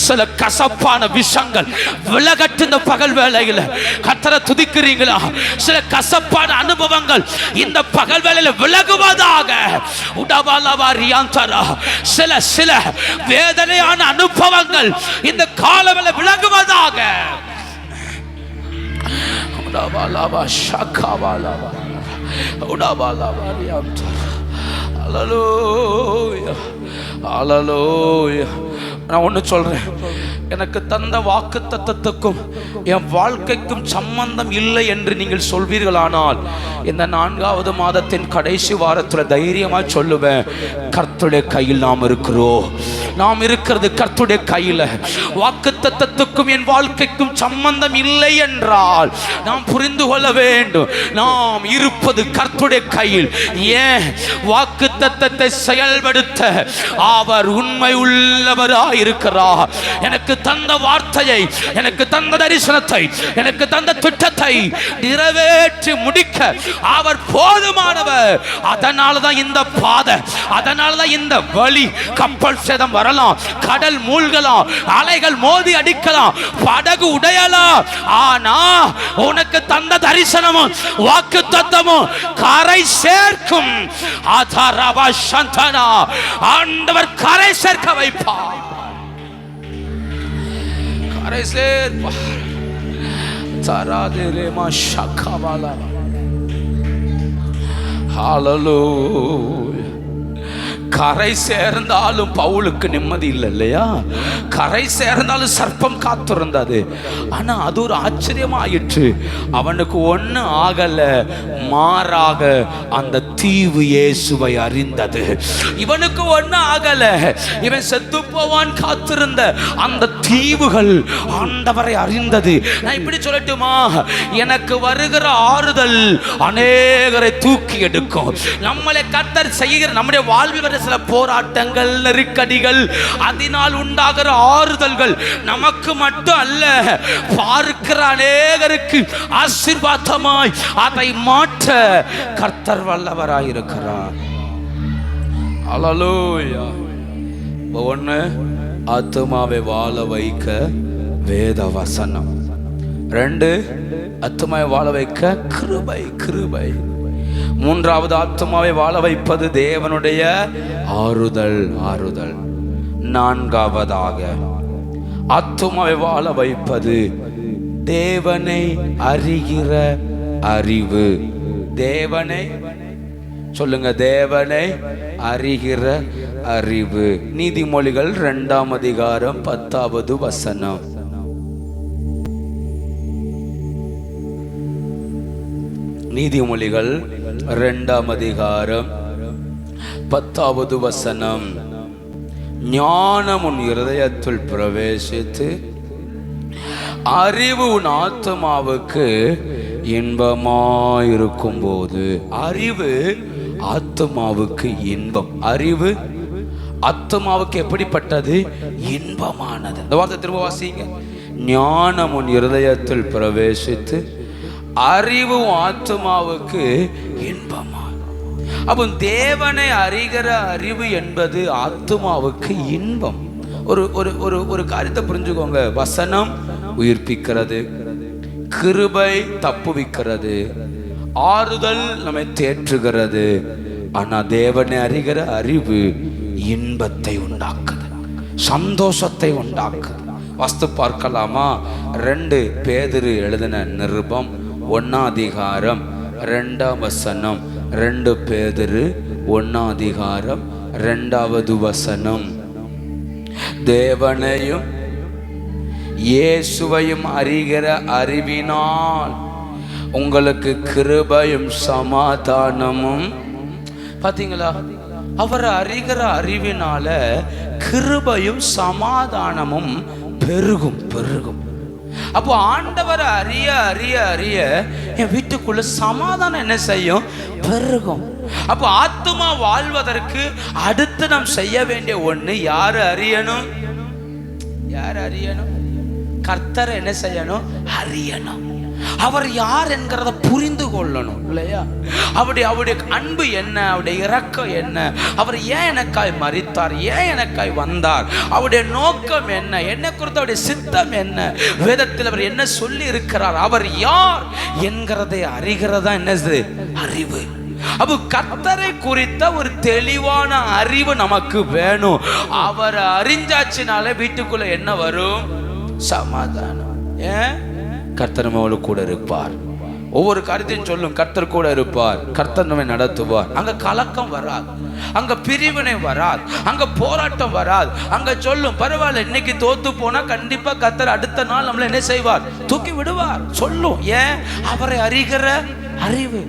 சில கசப்பான விஷங்கள் விலகட்டு. இந்த பகல் வேளையில் கர்த்தரை துதிக்கிறீங்களா? சில கசப்பான அனுபவங்கள் இந்த பகல் வேளையில் விலகுவதாக. சில சில வேதனையான அனுபவங்கள் இந்த காலவேளை விலகுவதாக. ஹல்லேலூயா ஹல்லேலூயா. நான் ஒன்று சொல்றேன், எனக்கு தந்த வாக்குத்தத்தத்துக்கும் என் வாழ்க்கைக்கும் சம்பந்தம் இல்லை என்று நீங்கள் சொல்வீர்களானால் இந்த 4வது மாதத்தின் கடைசி வாரத்தில் தைரியமாக சொல்லுவேன், கர்த்தருடைய கையில் நாம் இருக்கிறோம். நாம் இருக்கிறது கர்த்தருடைய கையில். வாக்குத்தத்தத்துக்கும் என் வாழ்க்கைக்கும் சம்பந்தம் இல்லை என்றால் நாம் புரிந்து கொள்ள வேண்டும், நாம் இருப்பது கர்த்தருடைய கையில். ஏன்? வாக்குத்தத்தத்தை செயல்படுத்த அவர் உண்மை உள்ளவராய் இருக்கிறார். எனக்கு தந்த வார்த்தையை, எனக்கு தந்த தரிசனத்தை, எனக்கு தந்த திட்டத்தை நிறைவேற்றி முடிக்க அவர் போதுமானவர். அதனாலதான் இந்த பாதை, அதனாலதான் இந்த வழி. கப்பல் சேதம் வரலாம், கடல் மூழ்கலாம், அலைகள் மோதி அடிக்கலாம், படகு உடையலாம். ஆனா உனக்கு தந்த தரிசனமும் வாக்குத்தத்தமும் கரை சேர்க்கும். ஆண்டவர் கரை சேர்க்க வைப்பார். கரை சேர்ப்பார். ஹல்லேலூயா. கரை சேர்ந்தாலும் பவுலுக்கு நிம்மதி இல்லை இல்லையா? கரை சேர்ந்தாலும் சர்ப்பம் காத்திருந்தது. ஆனா அது ஒரு ஆச்சரியமாயிற்று. அவனுக்கு ஒண்ணு ஆகல, மாறாக அந்த தீவு இயேசுவை அறிந்தது. இவனுக்கு ஒண்ணு ஆகல, இவன் செத்து போவான் காத்திருந்த அந்த தீவுகள் ஆண்டவரை அறிந்தது. நான் இப்படி சொல்லட்டுமா? எனக்கு வருகிற ஆறுதல் அநேகரை தூக்கி எடுக்கும். நம்மளை கர்த்தர் செய்கிற நம்முடைய வாழ்வில் சில போராட்டங்கள், நெருக்கடிகள், அதனால் உண்டாகிற ஆறுதல்கள் நமக்கு மட்டும் அல்ல, பார்க்கிற அநேகருக்கு ஆசீர்வாதமாய் அதை மாற்ற கர்த்தர் வல்லவராயிருக்கிறார். ஹல்லேலூயா. ஒன்று, ஆத்துமாவை வாழ வைக்க வேத வசனம். 2, ஆத்துமாவை வாழ வைக்க கிருபை. கிருபை. 3வது, ஆத்துமாவை வாழ வைப்பது தேவனுடைய ஆறுதல். ஆறுதல். 4வதாக, ஆத்துமாவை வாழ வைப்பது தேவனை அறிகிற அறிவு. தேவனை சொல்லுங்க, தேவனை அறிகிற அறிவு. நீதிமொழிகள் 2ஆம் அதிகாரம் 10வது வசனம். நீதிமொழிகள் 2ஆம் அதிகாரம் 10வது வசனம். ஞானம் உன் இருதயத்தில் பிரவேசித்து அறிவு உன் ஆத்துமாவுக்கு இன்பமாயிருக்கும் போது. அறிவு ஆத்துமாவுக்கு இன்பம். அறிவு ஆத்துமாவுக்கு எப்படிப்பட்டது? இன்பமானது. இந்த வார்த்தை திரும்ப வாசிங்க. ஞானம் உன் இருதயத்தில் பிரவேசித்து அறிவு ஆத்துமாவுக்கு இன்பமா. அப்போ தேவனை அறிகிற அறிவு என்பது ஆத்துமாவுக்கு இன்பம். ஒரு ஒரு ஒரு ஒரு காரியத்தை புரிஞ்சுக்கோங்க. வசனம் உயிர்ப்பிக்கிறது, கிருபை தப்புவிக்கிறது, ஆறுதல் நம்மை தேற்றுகிறது. ஆனா தேவனை அறிகிற அறிவு இன்பத்தை உண்டாக்குது, சந்தோஷத்தை உண்டாக்குது. வாஸ்து பார்க்கலாமா? 2 பேதுரு எழுதின நிருபம் 1ஆம் அதிகாரம் 2ஆம் வசனம். 2 பேதுரு 1ஆம் அதிகாரம் 2வது வசனம். தேவனையும் இயேசுவையும் அறிகிற அறிவினால் உங்களுக்கு கிருபையும் சமாதானமும். பாத்தீங்களா? அவரை அறிகிற அறிவினால கிருபையும் சமாதானமும் பெருகும். பெருகும். அப்போ ஆண்டவரை அறிய அறிய அறிய என் வீட்டுக்குள்ள சமாதானம் என்ன செய்யும்? பெருகும். அப்போ ஆத்துமா வாழ்வதற்கு அடுத்து நாம் செய்ய வேண்டிய ஒண்ணு யாரு அறியணும்? யார் அறியணும்? கர்த்தரை என்ன செய்யணும்? அறியணும். அவர் யார் என்கிறத புரிந்து கொள்ளணும் இல்லையா? அவருடைய அன்பு என்ன, அவருடைய இரக்கம் என்ன, அவர் ஏன் எனக்காய் மரித்தார், ஏன் எனக்காய் வந்தார், அவருடைய நோக்கம் என்ன, என்னை குறித்து அவருடைய சித்தம் என்ன, வேதத்தில் அவர் என்ன சொல்லி இருக்கிறார், அவர் யார் என்கிறதை அறிகிறதா என்னது? அறிவு. அப்போ கர்த்தரை குறித்த ஒரு தெளிவான அறிவு நமக்கு வேணும். அவரை அறிஞ்சாச்சுனாலே வீட்டுக்குள்ள என்ன வரும்? சமாதானம். ஏன்? கர்த்தர் நம்மளோடு கூட இருப்பார். ஒவ்வொரு காரியத்தையும் சொல்லும், கர்த்தர் கூட இருப்பார், கர்த்தர் நம்மை நடத்துவார். அங்க கலக்கம் வராது, அங்க பிரிவினை வராது, அங்க போராட்டம் வராது. அங்க சொல்லும், பரவாயில்ல, இன்னைக்கு தோத்து போனா கண்டிப்பா கர்த்தர் அடுத்த நாள் நம்மளை என்ன செய்வார்? தூக்கி விடுவார் சொல்லும். ஏன்? அவரை அறிகிற அறிவு.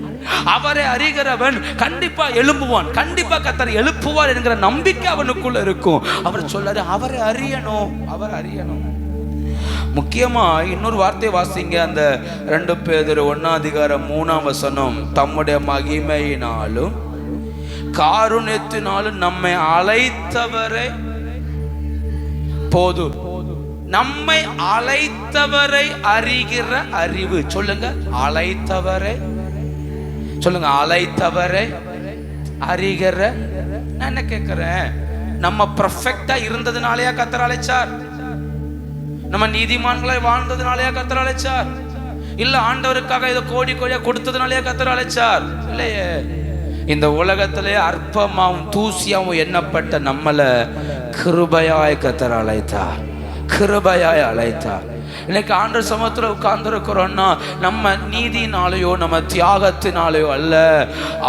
அவரை அறிகிறவன் கண்டிப்பா எழும்புவான், கண்டிப்பா கர்த்தர் எழுப்புவார் என்கிற நம்பிக்கை அவனுக்குள்ள இருக்கும். அவர் சொல்றாரு, அவரை அறியணும், அவர் அறியணும். முக்கியமா இன்னொரு வார்த்தையை வாசிங்க, அந்த 2 பேதுரு 1:3 தம்முடைய மகிமையினாலும் காருண்யத்தினாலும் நம்மை அழைத்தவரை போதும். நம்மை அழைத்தவரை அறிகிற அறிவு. சொல்லுங்க, அழைத்தவரை. சொல்லுங்க, அழைத்தவரை அறிகிற. நான் என்ன கேட்கிறேன், நம்ம பெர்ஃபெக்ட்டா இருந்ததுனாலயா கர்த்தர் அழைச்சார்? நம்ம நீதிமான்களை வாழ்ந்ததுனாலயா கர்த்தர் அழைச்சார்? இல்ல ஆண்டவருக்காக இதை கோடி கோடியா கொடுத்ததுனாலயா கர்த்தர் அழைச்சார்? இல்லையே. இந்த உலகத்திலே அற்பமாவும் தூசியாவும் எண்ணப்பட்ட நம்மளை கிருபையாய் கர்த்தர் அழைத்தார், கிருபையாய் அழைத்தார். இன்னைக்கு ஆண்டவர் சமூகத்தில் உட்கார்ந்துருக்கிறோம்னா நம்ம நீதினாலேயோ நம்ம தியாகத்தினாலேயோ அல்ல,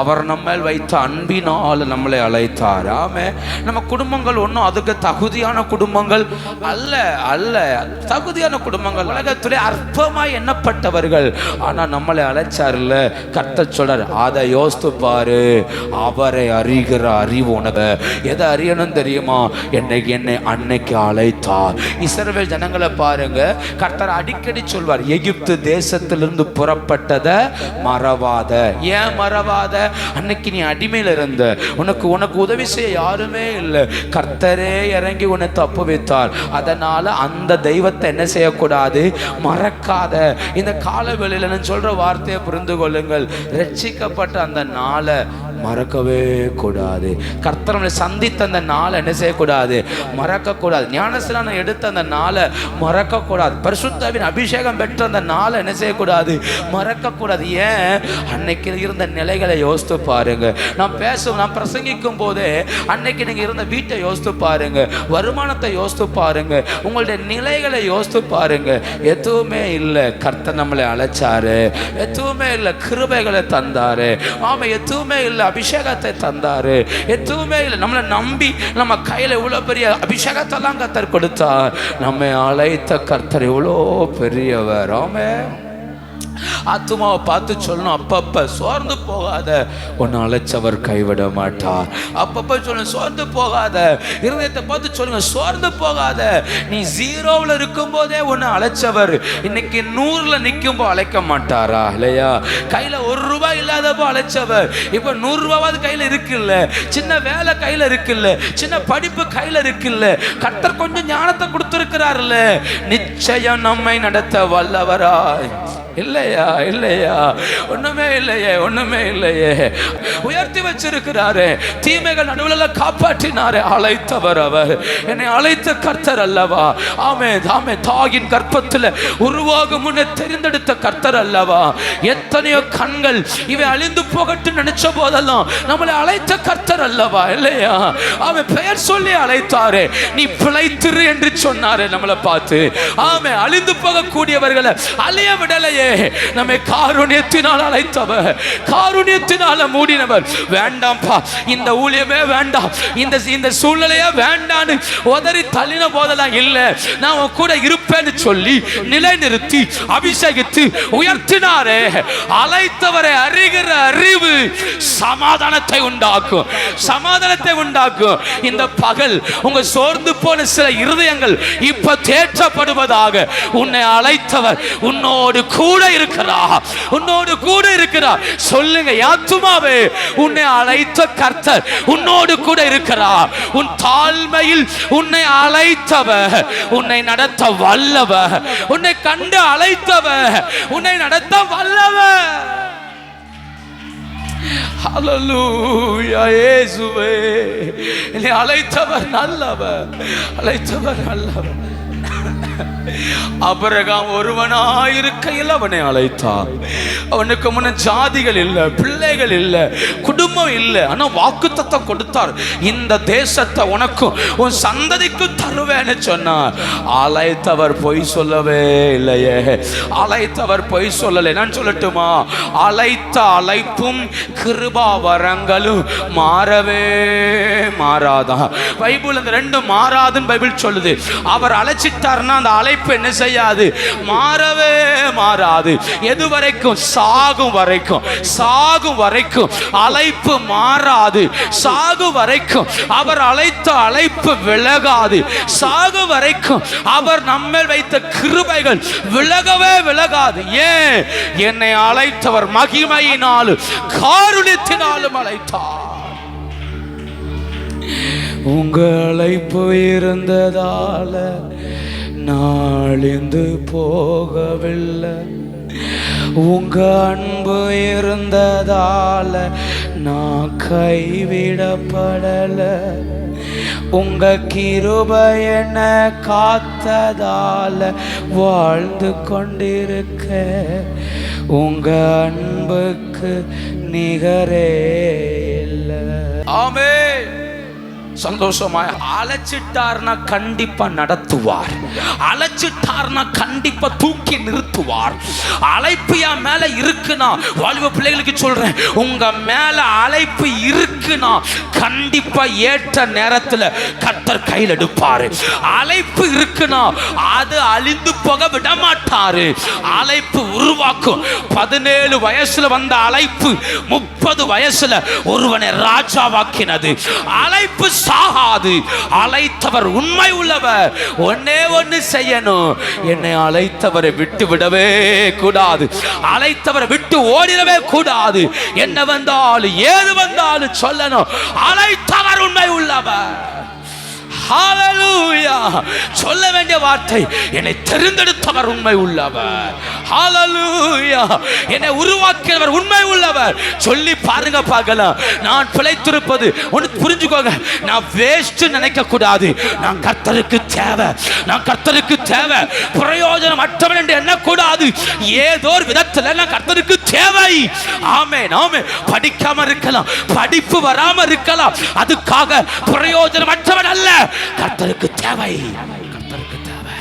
அவர் நம்ம வைத்த அன்பினால் நம்மளை அழைத்தார். ஆமே. நம்ம குடும்பங்கள் ஒன்றும் அதுக்கு தகுதியான குடும்பங்கள் அல்ல, அல்ல தகுதியான குடும்பங்கள். உலகத்திலே அற்பமாய் எண்ணப்பட்டவர்கள், ஆனா நம்மளை அழைச்சார்ல. கர்த்தர் சொல்றார், அதை யோசித்து பாரு, அவரை அறிகிற அறிவு உனக்கு. எதை அறியணும் தெரியுமா? என்னை அன்னைக்கு அழைத்தார். இஸ்ரவேல் ஜனங்களை பாருங்க, கர்த்தர் அடிக்கடி சொல்வார், எகிப்து தேசத்திலிருந்து புறப்பட்டதை மறவாத. ஏன் மறவாத? அன்னைக்கு நீ அடிமையில இருந்த, உனக்கு உதவி செய்ய யாருமே இல்லை, கர்த்தரே இறங்கி உன்னை தப்பு வைத்தார். அதனால அந்த தெய்வத்தை என்ன செய்யக்கூடாது? மறக்காத. இந்த காலவெளியில நான் சொல்ற வார்த்தையை புரிந்து கொள்ளுங்கள். ரட்சிக்கப்பட்ட அந்த நாளை மறக்கவே கூடாது. கர்த்தரை சந்தித்த அந்த நாளை என்ன செய்யக்கூடாது? மறக்கக்கூடாது. ஞானஸ்நானம் எடுத்த அந்த நாளை மறக்கக்கூடாது. பரிசுத்தாவின் அபிஷேகம் பெற்ற அந்த நாளை என்ன செய்யக்கூடாது? மறக்கக்கூடாது. ஏன்? அன்னைக்கு இருந்த நிலைகளை யோசித்து பாருங்க. நான் பிரசங்கிக்கும் போதே அன்னைக்கு நீங்க இருந்த வீட்டை யோசித்து பாருங்க, வருமானத்தை யோசித்து பாருங்க, உங்களுடைய நிலைகளை யோசித்து பாருங்க. எதுவுமே இல்லை. கர்த்தர் நம்மளை அழைச்சாரு, எதுவுமே இல்லை. கிருபைகளை தந்தாரு. ஆமா, எதுவுமே இல்லை. அபிஷேகத்தை தந்தாரு, எதுவுமே இல்லை. நம்மளை நம்பி நம்ம கையில இவ்வளவு பெரிய அபிஷேகத்தை எல்லாம் கர்த்தர் கொடுத்தார். நம்மை அழைத்த கர்த்தர் எவ்வளோ பெரியவர். ஆமென். ஆத்துமாவை பார்த்து சொல்லணும், அப்பப்ப சோர்ந்து போகாத, உன்னை அழைச்சவர் கைவிட மாட்டார். அப்பப்ப சொல்லணும், சோர்ந்து போகாத. இருதயத்தை பார்த்து சொல்லுங்க, சோர்ந்து போகாத. நீ 0ல இருக்கும் போதே உன்னை அழைச்சவர் இன்னைக்கு 100ல நிற்கும்போ அழைக்க மாட்டாரா? இல்லையா? கையில ₹1 இல்லாதப்போ அழைச்சவர் இப்ப ₹100 கையில இருக்குல்ல, சின்ன வேலை கையில இருக்குல்ல, சின்ன படிப்பு கையில இருக்குல்ல, கர்த்தர் கொஞ்சம் ஞானத்தை கொடுத்திருக்கிறார்ல, நிச்சயம் நம்மை நடத்த வல்லவராய். இல்லையா? இல்லையா? ஒண்ணுமே இல்லையே, ஒண்ணுமே இல்லையே. உயர்த்தி வச்சிருக்கிறாரு, தீமைகள் நடுவில் காப்பாற்றினாரு. அழைத்தவர் அவர். என்னை அழைத்த கர்த்தர் அல்லவா? ஆமென், ஆமென். தாயின் கர்ப்பத்தில் உருவாகும் முன்னே தெரிந்தெடுத்த கர்த்தர் அல்லவா? எத்தனையோ கண்கள் இவை அழிந்து போகட்டும் நினைச்ச போதெல்லாம் நம்மளை அழைத்த கர்த்தர் அல்லவா? இல்லையா? அவன் பெயர் சொல்லி அழைத்தாரு. நீ பிழைத்திரு என்று சொன்னாரு நம்மளை பார்த்து. ஆமென். அழிந்து போகக்கூடியவர்களை அழிய விடலையே. இல்லையே. நம்மை காருண்யத்தினால் அழைத்தவர், காருண்யத்தினால மூடினவர். வேண்டாம்ப்பா, இந்த ஊழியமே வேண்டாம், இந்த சூழ்நிலையே வேண்டான்னு உதறி தள்ளின போதெல்லாம் இல்லை, நான் உன் கூட இருப்பேன்னு சொல்லி நிலைநிறுத்தி அபிஷேகித்து உயர்த்தினாரே. அழைத்தவரை அறிகிற அறிவு சமாதானத்தை உண்டாக்கும், சமாதானத்தை உண்டாக்கும். இந்த பகல் உங்க சோர்ந்து போன சில இருதயங்கள் இப்ப தேற்றப்படுவதாக. உன்னை அழைத்தவர் உன்னோடு கூட இருக்கிறார், உன்னோடு கூட இருக்கிறார். சொல்லுங்க, ஆத்துமாவே, உன்னை அழைத்த கர்த்தர் உன்னோடு கூட இருக்கிறார். உன் தாழ்மையில் உன்னை அழைத்தவர் உன்னை நடத்த வல்லவர், உன்னை கண்டு அழைத்தவர் உன்னை நடத்த வல்லவர். ஹல்லேலூயா. இயேசுவே, என்னை அழைத்தவர் நல்லவர், அழைத்தவர் நல்லவர். ஆபிரகாம் ஒருவனாயிருக்கையில் அவனை அழைத்தார். அவனுக்கு முன்ன ஜாதிகள் இல்லை, பிள்ளைகள் இல்லை, குடும்பம் இல்லை. ஆனா வாக்குத்தத்தம் கொடுத்தார், இந்த தேசத்தை உனக்கும் உன் சந்ததிக்கும் தருவேன்னு சொன்னார். அழைத்தவர் பொய் சொல்லவே இல்லையே, அழைத்தவர் பொய் சொல்லலை. நான் சொல்லட்டுமா, அழைத்த அழைப்பும் கிருபா வரங்களும் மாறவே மாறாதான். பைபிள் இந்த ரெண்டும் மாறாதுன்னு பைபிள் சொல்லுது. அவர் அழைச்சிட்டாருன்னா அந்த அழைப்பு என்ன செய்யாது, மாறவே மாறாது. எது வரைக்கும்? சாகும் வரைக்கும், சாகும் வரைக்கும் அழைப்பு மாறாது. சாகு வரைக்கும் அவர் அழைத்த அழைப்பு விலகாது. சாகு வரைக்கும் அவர் நம்மேல் வைத்த கிருபைகள் விலகவே விலகாது. ஏன்? என்னை அழைத்தவர் மகிமையினாலும் காருண்யத்தினாலும் அழைத்தார். உங்க அழைப்பு இருந்ததால நாளிந்து போகவில்லை, உங்க அன்பு இருந்ததால நான் கைவிடப்படல, உங்க கிருபை என்ன காத்ததால வாழ்ந்து கொண்டிருக்க, உங்க அன்புக்கு நிகரே இல்லை. ஆமென். சந்தோஷமாய் அழைச்சிட்டார்னா கண்டிப்பா நடத்துவார், அழைச்சிட்டார்னா கண்டிப்பா தூக்கி நிறுத்துவார். அழைப்பு என் மேல இருக்குனா, வாலிப பிள்ளைகளுக்கு சொல்றேன், உங்க மேல அழைப்பு இருக்குனா கண்டிப்பா ஏற்ற நேரத்துல கர்த்தர் கையில் எடுப்பாரு. அழைப்பு இருக்குனா அது அழிந்து போக விட மாட்டாரு. அழைப்பு உருவாக்கும். 17 வயசுல வந்த அழைப்பு 30 வயசுல ஒருவனை ராஜாவாக்கினது. அழைப்பு சாகாது. அழைத்தவர் உண்மை உள்ளவர். ஒன்னே ஒன்னு செய்யணும், என்னை அழைத்தவரை விட்டு விடவே கூடாது, அழைத்தவரை விட்டு ஓடிடவே கூடாது. என்ன வந்தாலும் ஏது வந்தாலும் சொல்லணும், அழைத்தவர் உண்மை உள்ளவர். ஹல்லேலூயா. சொல்ல வேண்டிய வார்த்தை, என்னை தெரிந்தெடுத்தவர் உண்மை உள்ளவர். ஹல்லேலூயா. என்னை உருவாக்கியவர் உண்மை உள்ளவர். சொல்லி பாருங்க பார்க்கலாம். நான் பிழைத்திருப்பது ஒன்று புரிஞ்சுக்கோங்க, நான் வேஸ்ட் நினைக்க கூடாது. நான் கர்த்தருக்கு தேவை, நான் கர்த்தருக்கு தேவை, பிரயோஜனம் அற்றவன் என்று எண்ணக்கூடாது. ஏதோ ஒரு விதத்தில் நான் கர்த்தருக்கு தேவை. ஆமென், ஆமென். படிக்காம இருக்கலாம், படிப்பு வராம இருக்கலாம், அதுக்காக பிரயோஜனம் அற்றவன் அல்ல. கர்த்தருக்கு தேவை, கர்த்தருக்கு தேவை.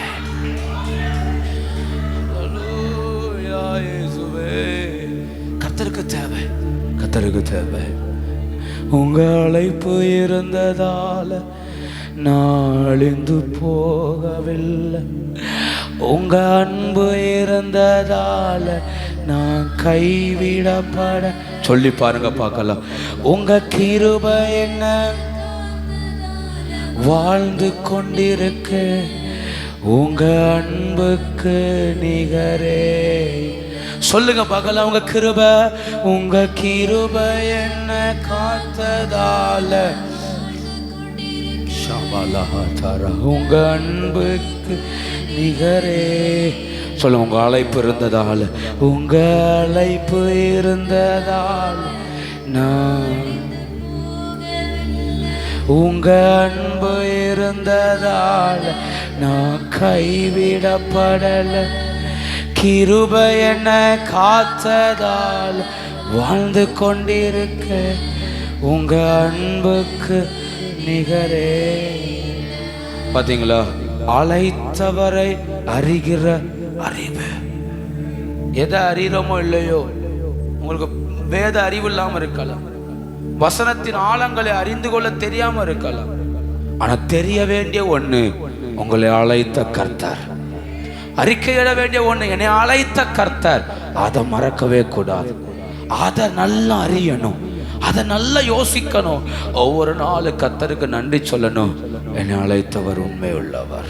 ஹல்லேலூயா. இயேசுவே, கர்த்தருக்கு தேவை, கர்த்தருக்கு தேவை. உங்க அழைப்பு இருந்ததால நாளிந்து போகவில்லை, உங்க அன்பு இருந்ததால நான் கைவிடப்பட. சொல்லி பாருங்க பார்க்கலாம். உங்க கிருபை என்ன வாழ்ந்து கொண்டிருக்க, உங்க அன்புக்கு நிகரே. சொல்லுங்க பார்க்கலாம். உங்க கிருபை, உங்க கிருபை என்ன காத்ததால, உங்க அன்புக்கு நிகரே. சொல்லுங்க. உங்க அழைப்பு இருந்ததால, உங்க அழைப்பு இருந்ததால நான், உங்க அன்பு இருந்ததால நான் கைவிடப்படல, கிருபை என்ன காத்ததால் வாழ்ந்து கொண்டிருக்க, உங்க அன்புக்கு நிகரே. பாத்தீங்களா? அழைத்தவரை அறிகிற அறிவு. எதை அறிகிறோமோ இல்லையோ, உங்களுக்கு வேத அறிவு இல்லாம இருக்கலாம், வசனத்தின் ஆழங்களை அறிந்து கொள்ள தெரியாம இருக்கலாம். ஆனா தெரிய வேண்டிய ஒண்ணு, உங்களை அழைத்த கர்த்தர். அறிக்கையிட வேண்டிய ஒண்ணு, என்னை அழைத்த கர்த்தர். அதை மறக்கவே கூடாது. அதை நல்லா அறியணும், அதை நல்லா யோசிக்கணும். ஒவ்வொரு நாளும் கர்த்தருக்கு நன்றி சொல்லணும். என்னை அழைத்தவர் உண்மை உள்ளவர்,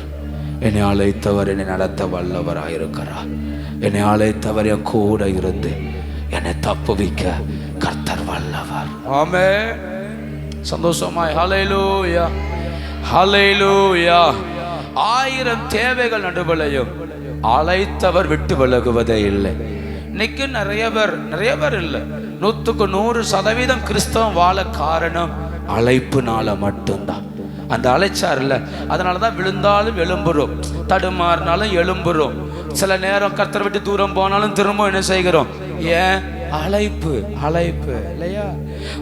என்னை அழைத்தவர் என்னை நடத்த வல்லவராயிருக்கிறார், என்னை அழைத்தவர் என் கூட இருந்து என்னை தப்புவிக்க கர்த்தர் வல்லவர். ஆமென். சந்தோஷமாய் ஹல்லேலூயா, ஹல்லேலூயா. 1000 தேவைகள் நடுவலையும் அழைத்தவர் விட்டு விலகுவதே இல்லை. இன்னைக்கு நிறைய பேர் இல்லை, 100% கிறிஸ்தவம் வாழ காரணம் அழைப்புனால மட்டும்தான். அந்த அழைச்சார் இல்லை, அதனாலதான் விழுந்தாலும் எழும்புறோம், தடுமாறினாலும் எழும்புறோம். சில நேரம் கர்த்தரை விட்டு தூரம் போனாலும் திரும்ப என்ன செய்கிறோம்? ஏன்? அழைப்பு இல்லையா?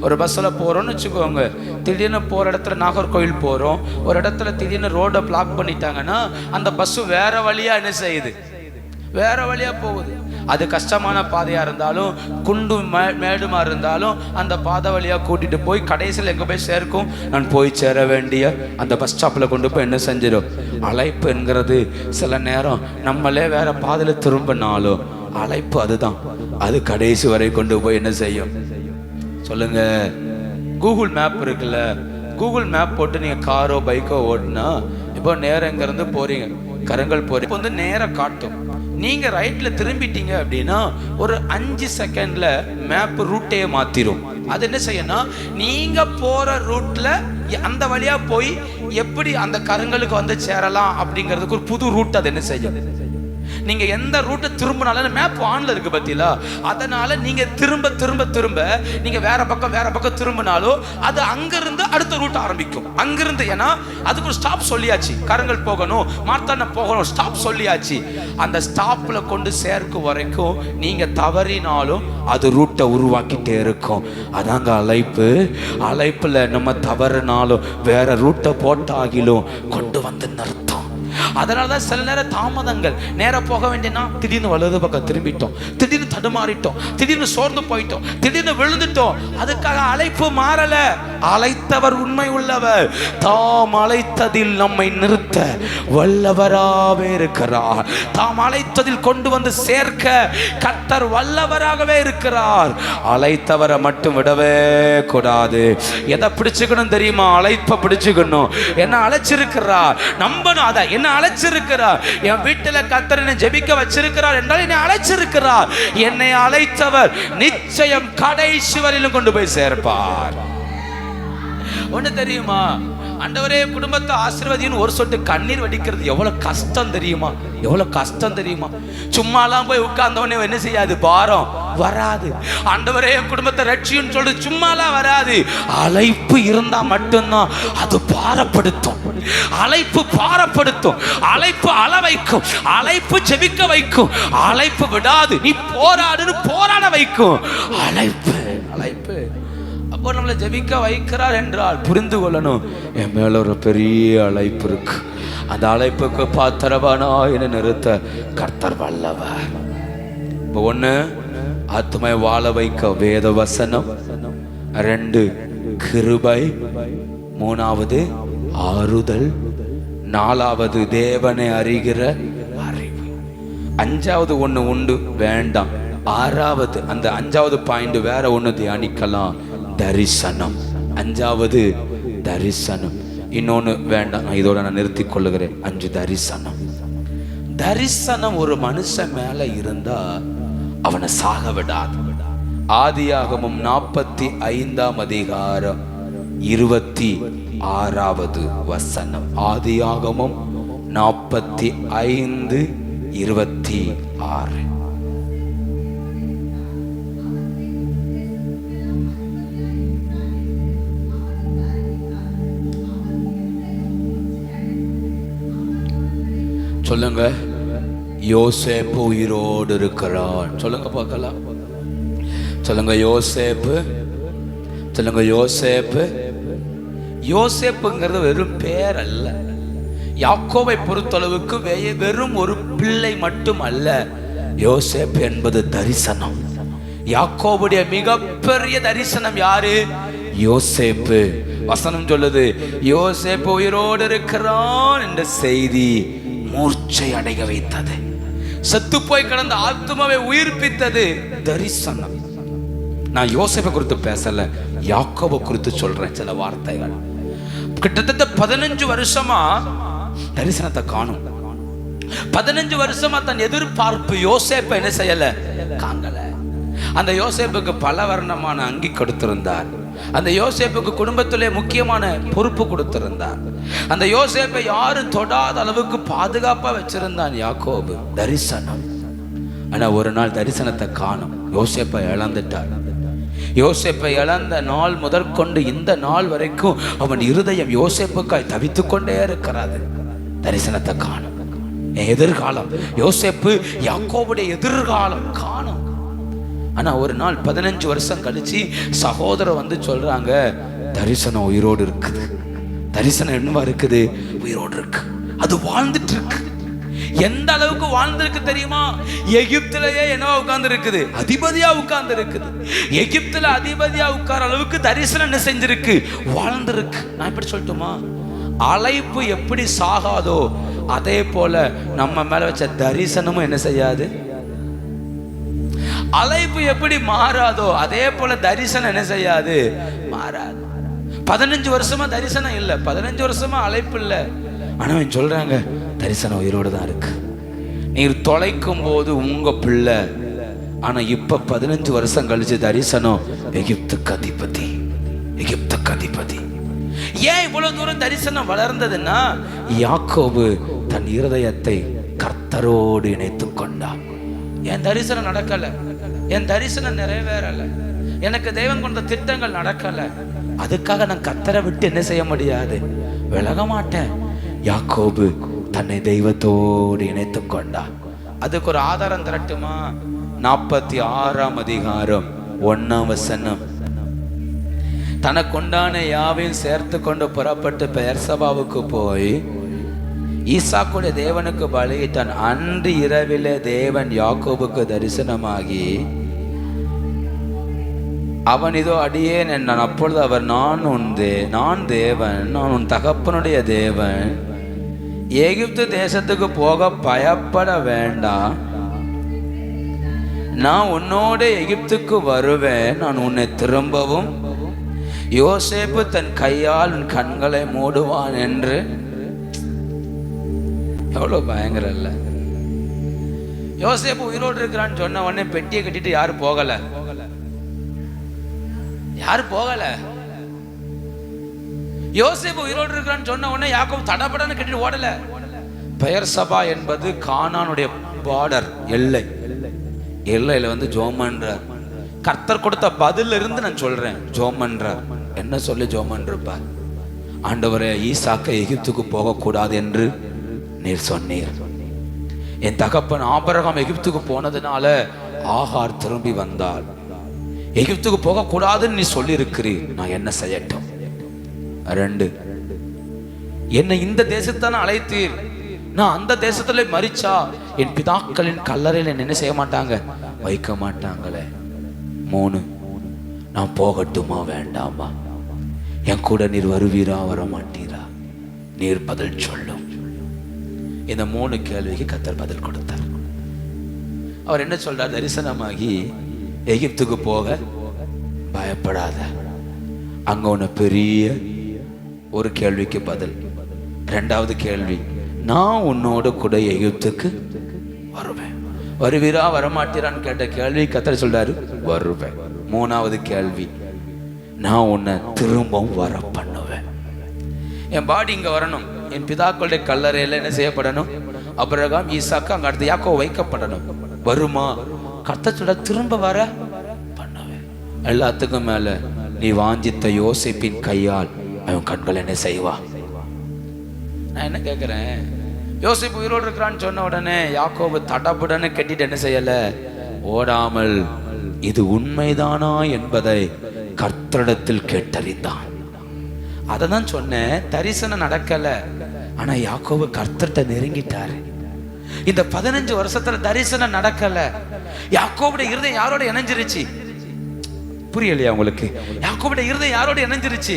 ஒரு பஸ்ஸில் போகிறோன்னு வச்சுக்கோங்க, திடீர்னு போகிற இடத்துல நாகர்கோவில் போகிறோம், ஒரு இடத்துல திடீர்னு ரோடை பிளாக் பண்ணிட்டாங்கன்னா அந்த பஸ்ஸு வேற வழியாக என்ன செய்யுது? வேற வழியாக போகுது. அது கஷ்டமான பாதையாக இருந்தாலும் குண்டு மேடுமா இருந்தாலும் அந்த பாதை வழியாக கூட்டிகிட்டு போய் கடைசியில் எங்கே போய் சேர்க்கும்? நான் போய் சேர வேண்டிய அந்த பஸ் ஸ்டாப்பில் கொண்டு போய் என்ன செஞ்சிடும்? அழைப்பு என்கிறது சில நேரம் நம்மளே வேற பாதையில் திரும்பினாலும் அழைப்பு அதுதான், அது கடைசி வரை கொண்டு போய் என்ன செய்யும்? சொல்லுங்க. கூகுள் மேப் இருக்குல்ல, கூகுள் மேப் போட்டு நீங்கள் காரோ பைக்கோ ஓட்டுனா இப்போ நேரம் இங்கேருந்து போறீங்க, கருங்கல் போறீங்க, இப்போ வந்து நேரம் காட்டும். நீங்க ரைட்ல திரும்பிட்டீங்க அப்படின்னா ஒரு 5 செகண்ட்ல மேப் ரூட்டையே மாத்திரும். அது என்ன செய்யணும்? நீங்க போற ரூட்ல அந்த வழியா போய் எப்படி அந்த கருங்கலுக்கு வந்து சேரலாம் அப்படிங்கிறதுக்கு ஒரு புது ரூட் அது என்ன செய்யும்? நீங்க எந்த ரூட்டை திரும்பினாலும் மேப் ஆன்ல இருக்கு பத்தியில, அதனால நீங்க திரும்ப திரும்ப திரும்ப நீங்க வேற பக்கம் திரும்பினாலும் அது அங்கிருந்து அடுத்த ரூட் ஆரம்பிக்கும். அங்கிருந்து, ஏன்னா அதுக்கு ஒரு ஸ்டாப் சொல்லியாச்சு, கருங்கல் போகணும், மார்த்தாண்ட போகணும், ஸ்டாப் சொல்லியாச்சு. அந்த ஸ்டாப்ல கொண்டு சேர்க்கும் வரைக்கும் நீங்க தவறினாலும் அது ரூட்டை உருவாக்கிட்டே இருக்கும். அதாங்க அழைப்பு. அழைப்புல நம்ம தவறினாலும் வேற ரூட்டை போட்டாகிலும் கொண்டு வந்து நிறுத்தும். அதனாலதான் சில நேரம் தாமதங்கள். நேரம் போக வேண்டியனா திடீர்னு வலது பக்கம் திரும்பிட்டோம், திடீர்னு தடுமாறிட்டோம், திடீர்னு சோர்ந்து போயிட்டோம், திடீர்னு விழுந்துட்டோம். அதுக்காக அழைப்பு மாறல. அழைத்தவர் உண்மை உள்ளவர், தாம் அழைத்ததில் நம்மை நிறுத்த வல்லவராகவே இருக்கிறார். தாம் அழைத்ததில் கொண்டு வந்து சேர்க்க கர்த்தர் வல்லவராகவே இருக்கிறார். அழைத்தவரை மட்டும் விடவே கூடாது. எதை பிடிச்சுக்கணும் தெரியுமா? அழைப்பை பிடிச்சுக்கணும். என்ன அழைச்சிருக்கிறார் நம்பணும். அதை என்ன அழைச்சிருக்கிறார்? என் வீட்டில் கர்த்தர் என்னை ஜெபிக்க வச்சிருக்கிறார் என்றால் என்னை அழைச்சிருக்கிறார். என்னை அழைத்தவர் நிச்சயம் கடைசி வரையிலும் கொண்டு போய் சேர்ப்பார். ஒண்ணு தெரியுமா? ஆண்டவரே குடும்பத்தை ஆசீர்வதின்னு ஒரு சொட்டு கண்ணீர் வடிக்கிறது எவ்வளவு கஷ்டம் தெரியுமா? எவ்வளவு கஷ்டம் தெரியுமா? சும்மாலாம் போய் உட்கார்ந்தவனே என்ன செய்யாது? பாரம் வராது. ஆண்டவரே குடும்பத்தை ரட்சின்னு சொல்லி சும்மாலாம் வராது. அழைப்பு இருந்தா மட்டும்தான் அது பாரப்படுத்தும். அழைப்பு பாரப்படுத்தும், அழைப்பு அள வைக்கும், அழைப்பு ஜெபிக்க வைக்கும், அழைப்பு விடாது நீ போராடுன்னு போராட வைக்கும். அழைப்பு அப்போ நம்மளை ஜெபிக்க வைக்கிறார் என்றால் புரிந்து கொள்ளணும், என் மேல ஒரு பெரிய அழைப்பு இருக்கு. அந்த அழைப்புக்கு பாத்திரவானா என நிறுத்த கர்த்தர் வல்லவர். இப்போ 1 ஆத்துமை வாழ வைக்க வேத வசனம், 2 கிருபை, 3 ஆறுதல், 4 தேவனை அறிகிற அறிவு, 5 ஒண்ணு உண்டு வேண்டாம், 6 அந்த 5 பாயிண்ட் வேற ஒண்ணு தியானிக்கலாம், தரிசனம். 5 தரிசனம். இன்னொன்னு வேண்டாம், இதோட நான் நிறுத்தி கொள்ளுகிறேன். 5 தரிசனம். தரிசனம் ஒரு மனுஷன் மேல இருந்தா அவனை சாக விடாது. ஆதியாகமம் 45 அதிகாரம் 26 வசனம். ஆதியாகமம் 45 26. சொல்லுங்க. யோசேப்பு உயிரோடு இருக்கிறான். சொல்லுங்க பார்க்கலாம். சொல்லுங்க யோசேப்பு. சொல்லுங்க யோசேப்பு. யோசேப்புங்கிறது வெறும் பேர் அல்ல. யாக்கோபை பொறுத்தளவுக்கு வெறும் ஒரு பிள்ளை மட்டும் அல்ல. யோசேப்பு என்பது தரிசனம். யாக்கோபுடைய மிகப்பெரிய தரிசனம் யாரு? யோசேப்பு. வசனம் சொல்லுது, யோசேப்பு உயிரோடு இருக்கிறான் என்ற செய்தி மூர்ச்சை அடைய வைத்தது. செத்து போய் கிடந்த ஆத்துமாவை உயிர்ப்பித்தது தரிசனம். நான் யோசேப்பை குறித்து பேசல, யாக்கோபை குறித்து சொல்றேன் சில வார்த்தைகள். கிட்டத்தட்ட 15 வருஷமா தரிசனத்தை காணும். 15 வருஷமா தன் எதிர்பார்ப்பு யோசேப்பை என்ன செய்யல, காங்கல. அந்த யோசேப்புக்கு பல வர்ணமான அங்கி கொடுத்திருந்தார். அந்த யோசேப்புக்கு குடும்பத்திலே முக்கியமான பொறுப்பு கொடுத்திருந்தார். அந்த யோசேப்பை யாரும் தொடாத அளவுக்கு பாதுகாப்பா வச்சிருந்தான் யாக்கோபு. தரிசனம். ஆனா ஒரு நாள் தரிசனத்தை காணும். யோசேப்பை இழந்துட்டார். யோசேப்பை இழந்த நாள் முதற்கொண்டு இந்த நாள் வரைக்கும் அவன் இருதயம் யோசேப்புக்காய் தவித்து கொண்டே இருக்கிறது. தரிசனத்தை காணும். எதிர்காலம் யோசேப்பு யாக்கோபுடைய எதிர்காலம் காணும். ஆனா ஒரு நாள் 15 வருஷம் கழிச்சு சகோதரர் வந்து சொல்றாங்க, தரிசனம் உயிரோடு இருக்குது. தரிசனம் என்னவா இருக்குது? உயிரோடு இருக்கு. அது வாழ்ந்துட்டு இருக்கு. எந்த அளவுக்கு வாழ்ந்திருக்கு தெரியுமா? எகிப்திலேயே என்னவா உட்கார்ந்து இருக்குது? அதிபதியா உட்கார்ந்து இருக்குது. எகிப்துல அதிபதியா உட்கார அளவுக்கு தரிசனம் என்ன செஞ்சிருக்கு? வாழ்ந்திருக்கு. நான் இப்படி சொல்லட்டுமா? அழைப்பு எப்படி சாகாதோ அதே போல நம்ம மேல வச்ச தரிசனமும் என்ன செய்யாது? அழைப்பு எப்படி மாறாதோ அதே போல தரிசனம் என்ன செய்யாது? மாறாது. 15 வருஷமா தரிசனம் இல்லை, 15 வருஷமா அழைப்பு இல்லை. ஆனா சொல்றாங்க, தரிசனம் உயிரோடு தான் இருக்கு. நீர் தொலைக்கும் போது உங்க பிள்ளை, ஆனா இப்ப 15 வருஷம் கழிச்சு தரிசனம் எகிப்துக்கு அதிபதி. எகிப்துக்கு அதிபதி. ஏன் இவ்வளவு தூரம் தரிசனம் வளர்ந்ததுன்னா, யாக்கோபு தன் இருதயத்தை கர்த்தரோடு இணைத்துக் கொண்டான். என் தரிசனம் நடக்கல, என் தரிசனம் நிறைவேறல, எனக்கு தெய்வம் கொண்ட திட்டங்கள் நடக்கல, அதுக்காக நான் கர்த்தரை விட்டு என்ன செய்ய முடியாது, விலக மாட்டேன். யாக்கோபு தன்னை தெய்வத்தோடு இணைத்துக் கொண்டான். அதுக்கு ஒரு ஆதாரம் தரட்டுமா? 46ஆம் அதிகாரம் 1ஆம் வசனம். தனக்குண்டான யாவையும் சேர்த்து கொண்டு புறப்பட்டு பெயர்சபாவுக்கு போய் ஈசாக்குடைய தேவனுக்கு பலியிட்டான். அன்று இரவிலே தேவன் யாக்கோபுக்கு தரிசனமாகி, அவன் இதோ அடியேன் என்றான். அப்பொழுது அவர், நான் தேவன், நான் உன் தகப்பனுடைய தேவன். எகிப்து தேசத்துக்கு போக பயப்பட வேண்டாம், நான் உன்னோட எகிப்துக்கு வருவேன், நான் உன்னை திரும்பவும் யோசேப்பு தன் கையால் உன் கண்களை மூடுவான் என்று. எவ்வளவு பயங்கரம் இல்ல? யோசேப்பு உயிரோடு இருக்கிறான்னு சொன்ன உடனே பெட்டியை கட்டிட்டு யாரு போகல? யாரு போகல? யோசேப்பு உயிரோடு இருக்கிறான்னு சொன்ன உடனே யாக்கோபு தடபடன்னு கட்டிட்டு ஓடல. பெயர்சபா என்பது கானானுடைய பார்டர், எல்லை. எல்லையில வந்து ஜோமன்றார். கர்த்தர் கொடுத்த பதில இருந்து நான் சொல்றேன், ஜோமன்றார். என்ன சொல்லி ஜோமன்றார்? ஆண்டவரே, ஈசாக்கை எகிப்துக்கு போக கூடாது என்று நீர் சொன்னீர். என் தகப்பன் ஆபிரகாம் எகிப்துக்கு போனதுனால ஆகார் திரும்பி வந்தாள். எகிப்துக்கு போக கூடாதுன்னு நீ சொல்லி இருக்கிறீர், நான் என்ன செய்யட்டும்? 2, என்னை இந்த தேசத்தான அழைத்தீர், நான் அந்த தேசத்துல மரிச்சா என் பிதாக்களின் கல்லறையில் என்ன செய்ய மாட்டாங்க, வைக்க மாட்டாங்களே. 3, நான் போகட்டுமா வேண்டாமா? என் கூட நீர் வருவீரா வர மாட்டீரா? நீர் பதில் சொல்லும். இந்த 3 கேள்விக்கு கர்த்தர் பதில் கொடுத்தார். அவர் என்ன சொல்றார்? தரிசனமாகி, எகிப்துக்கு போக பயப்படாத, அங்க ஒண்ணு பெரிய ஒரு கேள்விக்கு பதில். 2வது கேள்வி, நான் உன்னோட கூட எகிப்துக்கு வருவேன், வருவீரா வரமாட்டீரான்னு கேட்ட கேள்வி கர்த்தர் சொல்றாரு, வருவேன். 3வது கேள்வி, நான் உன்னை திரும்பவும் வர பண்ணுவேன். என் பாடி இங்க வரணும், என் பிதாக்களுடைய கல்லறையில என்ன செய்யப்படணும், ஆபிரகாம் ஈசாக்கு அங்க அடுத்து யாக்கோபு வைக்கப்படணும். வருமா? கர்த்தர் சொல்ல, திரும்ப வர பண்ணுவேன். எல்லாத்துக்கும் மேல நீ வாஞ்சித்த யோசேப்பின் கையால் அவன் கண்கள் என்ன செய்வா? நான் என்ன கேட்கிறேன், யோசேப்பு உயிரோடு இருக்கிறான்னு சொன்ன உடனே யாக்கோபு தடபுடன்னு கட்டிட்டு என்ன செய்யல, ஓடாமல் இது உண்மைதானா என்பதை கர்த்தரிடத்தில் கேட்டறிந்தான். அதை தான் சொன்னேன், தரிசனம் நடக்கல, ஆனா யாக்கோபு கர்த்தர்ட்ட நெருங்கிட்டாரு. இந்த 15 வருஷத்துல தரிசனம் நடக்கல. யாக்கோபுடைய இருதயம் யாரோட இணைஞ்சிருச்சு? புரியலையா உங்களுக்கு? யாக்கோபுடைய இருதயம் யாரோட இணைஞ்சிருச்சு?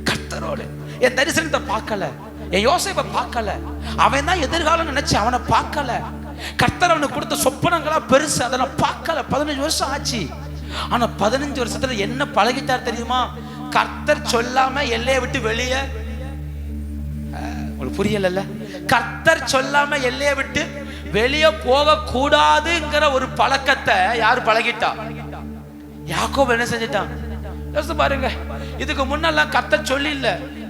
கர்த்தரோட. என் தரிசனத்தை பார்க்கல, என் யோசேப்பை பார்க்கல, அவன் தான் எதிர்காலம் நினைச்சு அவனை பார்க்கல. கர்த்தர் அவனுக்கு கொடுத்த சொப்பனங்களா பெருசு, அதை நான் பார்க்கல. 15 வருஷம் ஆச்சு. ஆனா 15 வருஷத்துல என்ன பழகிட்டார் தெரியுமா? கர்த்தர் சொல்லாம எல்லையை விட்டு வெளியே, உங்களுக்கு புரியல? கர்த்தர் சொல்லாம எல்லையை விட்டு வெளியே போக கூடாதுங்கிற ஒரு பழக்கத்தை யாரு பழகிட்டா? யாக்கோபு என்ன செஞ்சிட்டான்? யோசிச்சு பாருங்க. இதுக்கு முன்னெல்லாம் கர்த்தர் சொல்லி இல்ல,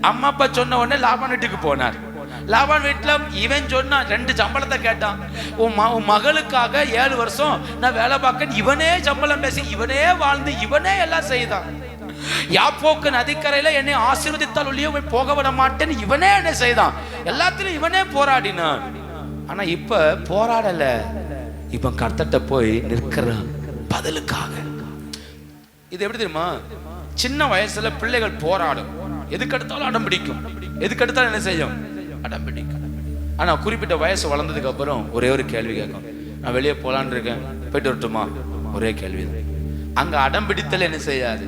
அம்மா அப்பா சொன்ன உடனே லாபான் வீட்டுக்கு போனார். லாபான் வீட்டுல இவன் சொன்னான், 2 சம்பளத்தை கேட்டான். உன் மகளுக்காக 7 வருஷம் நான் வேலை பார்க்க, இவனே சம்பளம் பேசி, இவனே வாழ்ந்து, இவனே எல்லாம் செய்தான். யாப்போக்கு நதிக்கரையில என்னை ஆசீர்வதித்தால் ஒழிய போக விட மாட்டேன்னு இவனே என்ன செய்தான். எல்லாத்திலும் இவனே போராடினான். ஆனா இப்ப போராடல, இப்ப கர்த்தர்ட்ட போய் நிற்கிறான் பதிலுக்காக. இது எப்படி தெரியுமா? சின்ன வயசுல பிள்ளைகள் போராடும், எதுக்கு எடுத்தாலும் அடம் பிடிக்கும், எதுக்கு எடுத்தாலும் என்ன செய்யும்? அடம் பிடிக்கும். ஆனா குறிப்பிட்ட வயசு வளர்ந்ததுக்கு அப்புறம் ஒரே ஒரு கேள்வி கேட்கும், நான் வெளியே போலான்னு இருக்கேன், போயிட்டு வரட்டுமா? ஒரே கேள்வி. அங்க அடம் பிடித்தல் என்ன செய்யாது.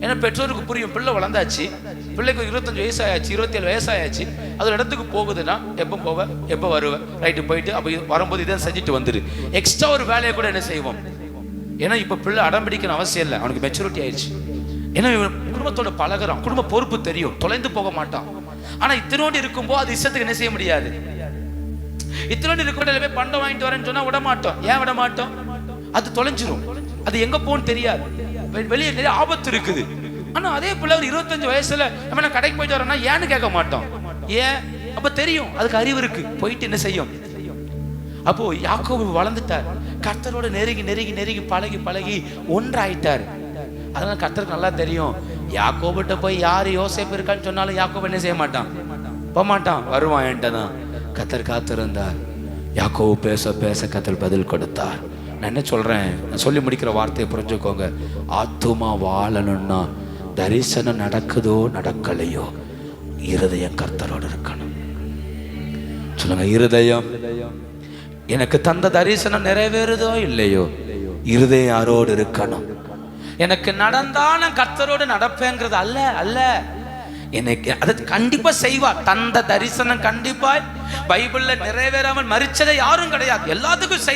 ஏன்னா பெற்றோருக்கு புரியும், பிள்ளை வளர்ந்தாச்சு, பிள்ளைக்கு 25 வயசு ஆயாச்சு, 27 வயசு ஆயாச்சு, அது இடத்துக்கு போகுதுன்னா எப்போ போவ, எப்போ வருவ, ரைட்டு போயிட்டு அப்போ வரும்போது இதை செஞ்சுட்டு வந்துரு. எக்ஸ்ட்ரா ஒரு வேலையை கூட என்ன செய்வோம்? ஏன்னா இப்போ பிள்ளை அடம் பிடிக்கணும் அவசியம் இல்லை, அவனுக்கு மெச்சூரிட்டி ஆயிடுச்சு. ஏன்னா இவன் குடும்பத்தோட பழகிறான், குடும்ப பொறுப்பு தெரியும், தொலைந்து போக மாட்டான். ஆனா இத்தனோடு இருக்கும்போது அது இஷ்டத்துக்கு என்ன செய்ய முடியாது. இத்தனோடு இருக்க பண்டம் வாங்கிட்டு வரேன்னு சொன்னா விட மாட்டோம். ஏன் விட மாட்டோம்? அது தொலைஞ்சிரும், அது எங்க போன்னு தெரியாது, வெளியே நிறைய ஆபத்து இருக்குது. ஆனா அதே பிள்ளை ஒரு 25 வயசுல நம்ம கடைக்கு போயிட்டு வரோம்னா ஏன்னு கேட்க மாட்டோம். ஏன்? அப்ப தெரியும், அதுக்கு அறிவு இருக்கு, போயிட்டு என்ன செய்யும். அப்போ யாக்கோபு வளர்ந்துட்டார், கர்த்தரோட நெருங்கி நெருங்கி நெருங்கி பழகி பழகி ஒன்றாயிட்டார். அதனால கர்த்தருக்கு நல்லா தெரியும், யாக்கோபுட்ட போய் யாரு யோசேப்பு இருக்கான்னு சொன்னாலும் யாக்கோபு என்ன செய்ய மாட்டான், போக மாட்டான், வருவான் என்கிட்ட தான். கர்த்தர் காத்திருந்தார். யாக்கோபு பேச பேச கர்த்தர் பதில் கொடுத்தார். நான் என்ன சொல்றேன், நான் சொல்லி முடிக்கிற வார்த்தையை புரிஞ்சுக்கோங்க. ஆத்துமா வாழணும்னா தரிசனம் நடக்குதோ நடக்கலையோ, இருதயம் கர்த்தரோடு இருக்கணும். சொல்லுங்க, இருதயம். எனக்கு தந்த தரிசனம் நிறைவேறுதோ இல்லையோ, இருதயம் யாரோடு இருக்கணும். எனக்கு நடந்தான கர்த்தரோடு நடப்பேங்கிறது அல்ல அல்ல, எனக்கு அதை கண்டிப்பா செய்வார். தந்த தரிசனம் கண்டிப்பா பைபிள்ல நிறைவேறாமல் மரிச்சதை யாரும் கிடையாது, எல்லாத்துக்கும்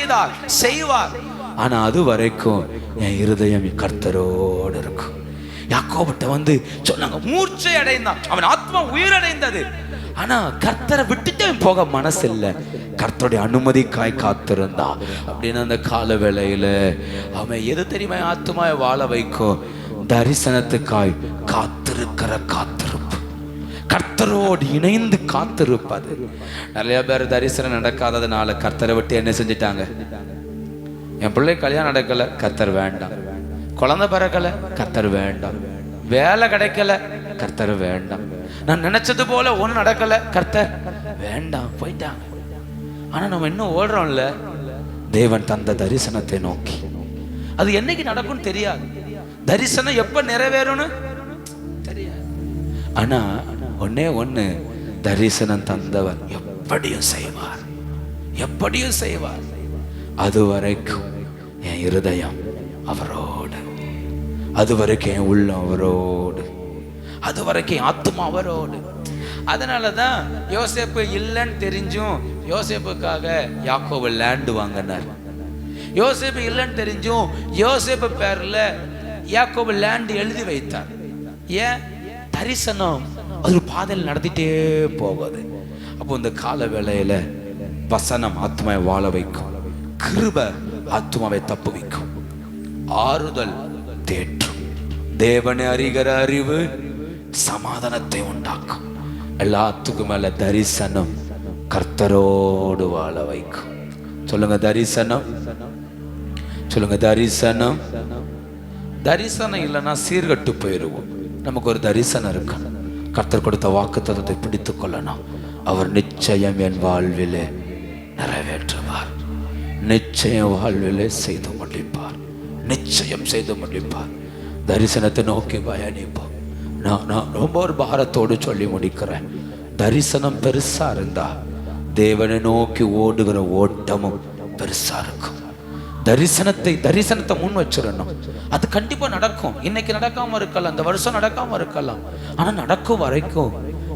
செய்வார். ஆனா அது வரைக்கும் என் இருதயம் கர்த்தரோடு இருக்கும். யாக்கோபுட்ட வந்து சொன்னாங்க, மூர்ச்சை அடைந்தான், அவன் ஆத்மா உயிரடைந்தது. ஆனா கர்த்தரை விட்டுட்டு போக மனசு இல்லை, கர்த்தருடைய அனுமதிக்காய் காத்திருந்தா. அப்படின்னு அந்த கால வேளையில அவன் எது தெரியுமா ஆத்மாவை வாழ வைக்கும்? தரிசனத்துக்காய் காத்திருக்கிற காத்திருப்பு, கர்த்தரோடு இணைந்து காத்திருப்பது. நிறைய பேர் தரிசனம் நடக்காததுனால கர்த்தரை விட்டு என்ன செஞ்சிட்டாங்க? என் பிள்ளை கல்யாணம் நடக்கல, கர்த்தர் வேண்டாம். குழந்தை பிறக்கல, கர்த்தர் வேண்டாம். வேலை கிடைக்கல, கர்த்தர் வேண்டாம். நான் நினைச்சது போல ஒண்ணு நடக்கல, கர்த்தர் வேண்டாம், போயிட்டாங்க. ஆனா நம்ம இன்னும் ஓடுறோம்ல தேவன் தந்த தரிசனத்தை நோக்கி. அது என்னைக்கு நடக்கும்னு தெரியாது, தரிசனம் எப்ப நிறைவேறும்னு தெரியாது. ஆனா ஒன்னே ஒண்ணு, தரிசனம் தந்தவர் எப்படியும் செய்வார், எப்படியும் செய்வார். அது வரைக்கும் என் இருதயம் அவரோடு, அது வரைக்கும் என் உள்ளம் அவரோடு, அது வரைக்கும் ஆத்துமா அவரோடு. அதனாலதான் யோசேப்பு இல்லைன்னு தெரிஞ்சும் யோசேப்புக்காக யாக்கோபு லேண்டு வாங்கினார். யோசேப்பு இல்லைன்னு தெரிஞ்சும் யோசேப்பு பேர்ல யாக்கோபு லேண்டு எழுதி வைத்தார். ஏன்? தரிசனம் அது ஒரு பாதையில் நடத்திட்டே போகுது. அப்போ இந்த கால வேளையில வசனம் ஆத்மாவை வாழ வைக்கும், கிருபை ஆத்மாவை தப்பு வைக்கும், ஆறுதல் தேற்றும், தேவனை அறிகிற அறிவு சமாதானத்தை உண்டாக்கும். எல்லாத்துக்கும் மேல தரிசனம் கர்த்தரோடு வாழ வைக்கும். சொல்லுங்க தரிசனம், சொல்லுங்க தரிசனம். தரிசனம் இல்லைன்னா சீர்கட்டு போயிடுவோம். நமக்கு ஒரு தரிசனம் இருக்கு, கர்த்தர் கொடுத்த வாக்குத்தத்தத்தை பிடித்து கொள்ளணும். அவர் நிச்சயம் என் வாழ்விலே நிறைவேற்றுவார், நிச்சயம் வாழ்விலே செய்து முடிப்பார், நிச்சயம் செய்து முடிப்பார். தரிசனத்தை நோக்கி பயணிப்போம். நான் ரொம்ப ஒரு பாரத்தோடு சொல்லி முடிக்கிறேன். தரிசனம் பெருசா இருந்தா தேவனை நோக்கி ஓடுகிற ஓட்டமும் பெருசா இருக்கும். தரிசனத்தை முன் வச்சிடணும். அது கண்டிப்பா நடக்கும். இன்னைக்கு நடக்காம இருக்கலாம், அந்த வருஷம் நடக்காம இருக்கலாம். ஆனா நடக்கும் வரைக்கும்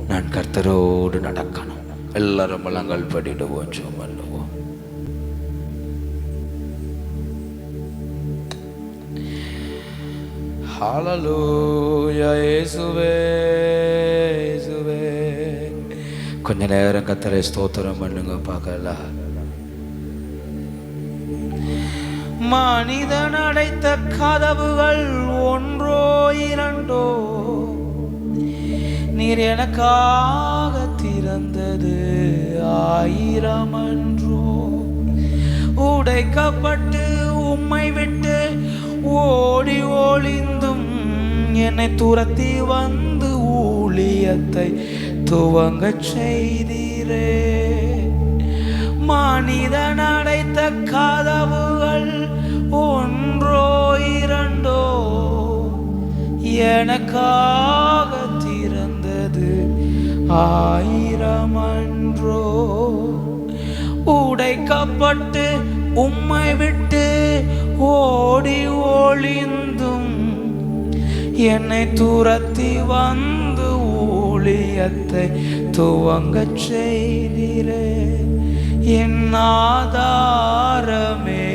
நான் கர்த்தரோடு நடக்கணும். எல்லாரும் முழங்கால் படிடுவோம், ஜெபம் பண்ணுவோம். ஹல்லேலூயா. இயேசுவே, இயேசுவே. கொஞ்ச நேரம் கர்த்தரை ஸ்தோத்திரம் பண்ணுங்க பார்க்கலாம். மனிதன் அடைத்த கதவுகள் ஒன்றோ இரண்டோ, நீர் எனக்காக திறந்தது 1000 அன்றோ. உடைக்கப்பட்டு உம்மை விட்டு ஓடி ஒளிந்தும் என்னை துரத்தி வந்து ஊழியத்தை துவங்க செய்தீரே. மனிதன் அடைத்த கதவுகள் ஒன்றோ இரண்டோ, எனக்காக திறந்தது 1000 அன்றோ. உடைக்கப்பட்டு உம்மை விட்டு ஓடி ஒளிந்தும் என்னை துரத்தி வந்து ஊழியத்தை துவங்க செய்தீரே. என் ஆதாரமே,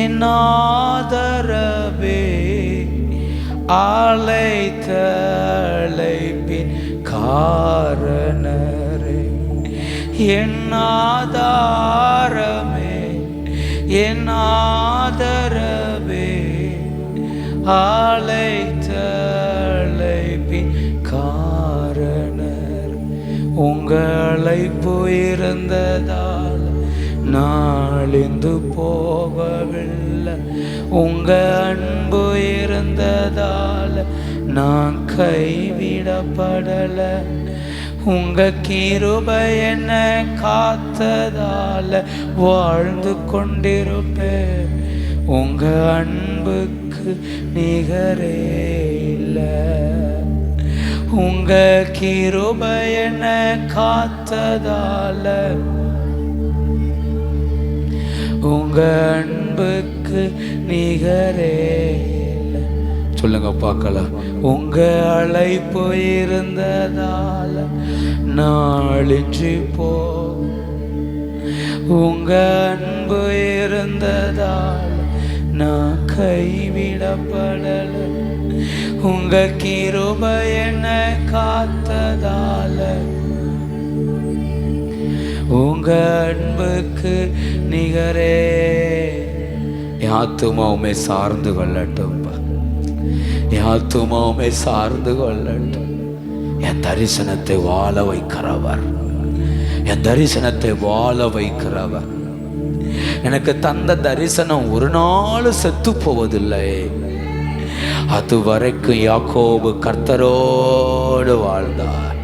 என் ஆதரவே, அழைத்த அழைப்பின் காரணரே. என் ஆதாரமே, என் ஆதரவே, அழைத்த அழைப்பின் காரணர். உங்க அழைப்பு இருந்ததால் நாளிந்து போகவில்லை. உங்க அன்பு இருந்ததால் நான் கைவிடப்படல. உங்க கிருபை என்ன காத்ததால வாழ்ந்து கொண்டிருப்பேன். உங்க அன்புக்கு நிகரே இல்லை. உங்க கிருபை என்ன காத்ததால உங்க அன்புக்கு நிகரே இல்லை. சொல்லுங்க பார்க்கலாம். உங்க அழைப்பு இருந்ததால நாளின்றி போ. உங்க அன்பு இருந்ததால் நான் கைவிடப்படல. உங்க கிருபை என்ன காத்ததால உங்க அன்புக்கு நிகரே. என் ஆத்துமாவுமே சார்ந்து கொள்ளட்டும், என் ஆத்துமாவுமே சார்ந்து கொள்ளட்டும். என் தரிசனத்தை வாழ வைக்கிறவர், என் தரிசனத்தை வாழ வைக்கிறவர். எனக்கு தந்த தரிசனம் ஒரு நாள் செத்து போவதில்லை. அது வரைக்கும் யாக்கோபு கர்த்தரோடு வாழ்ந்தார்.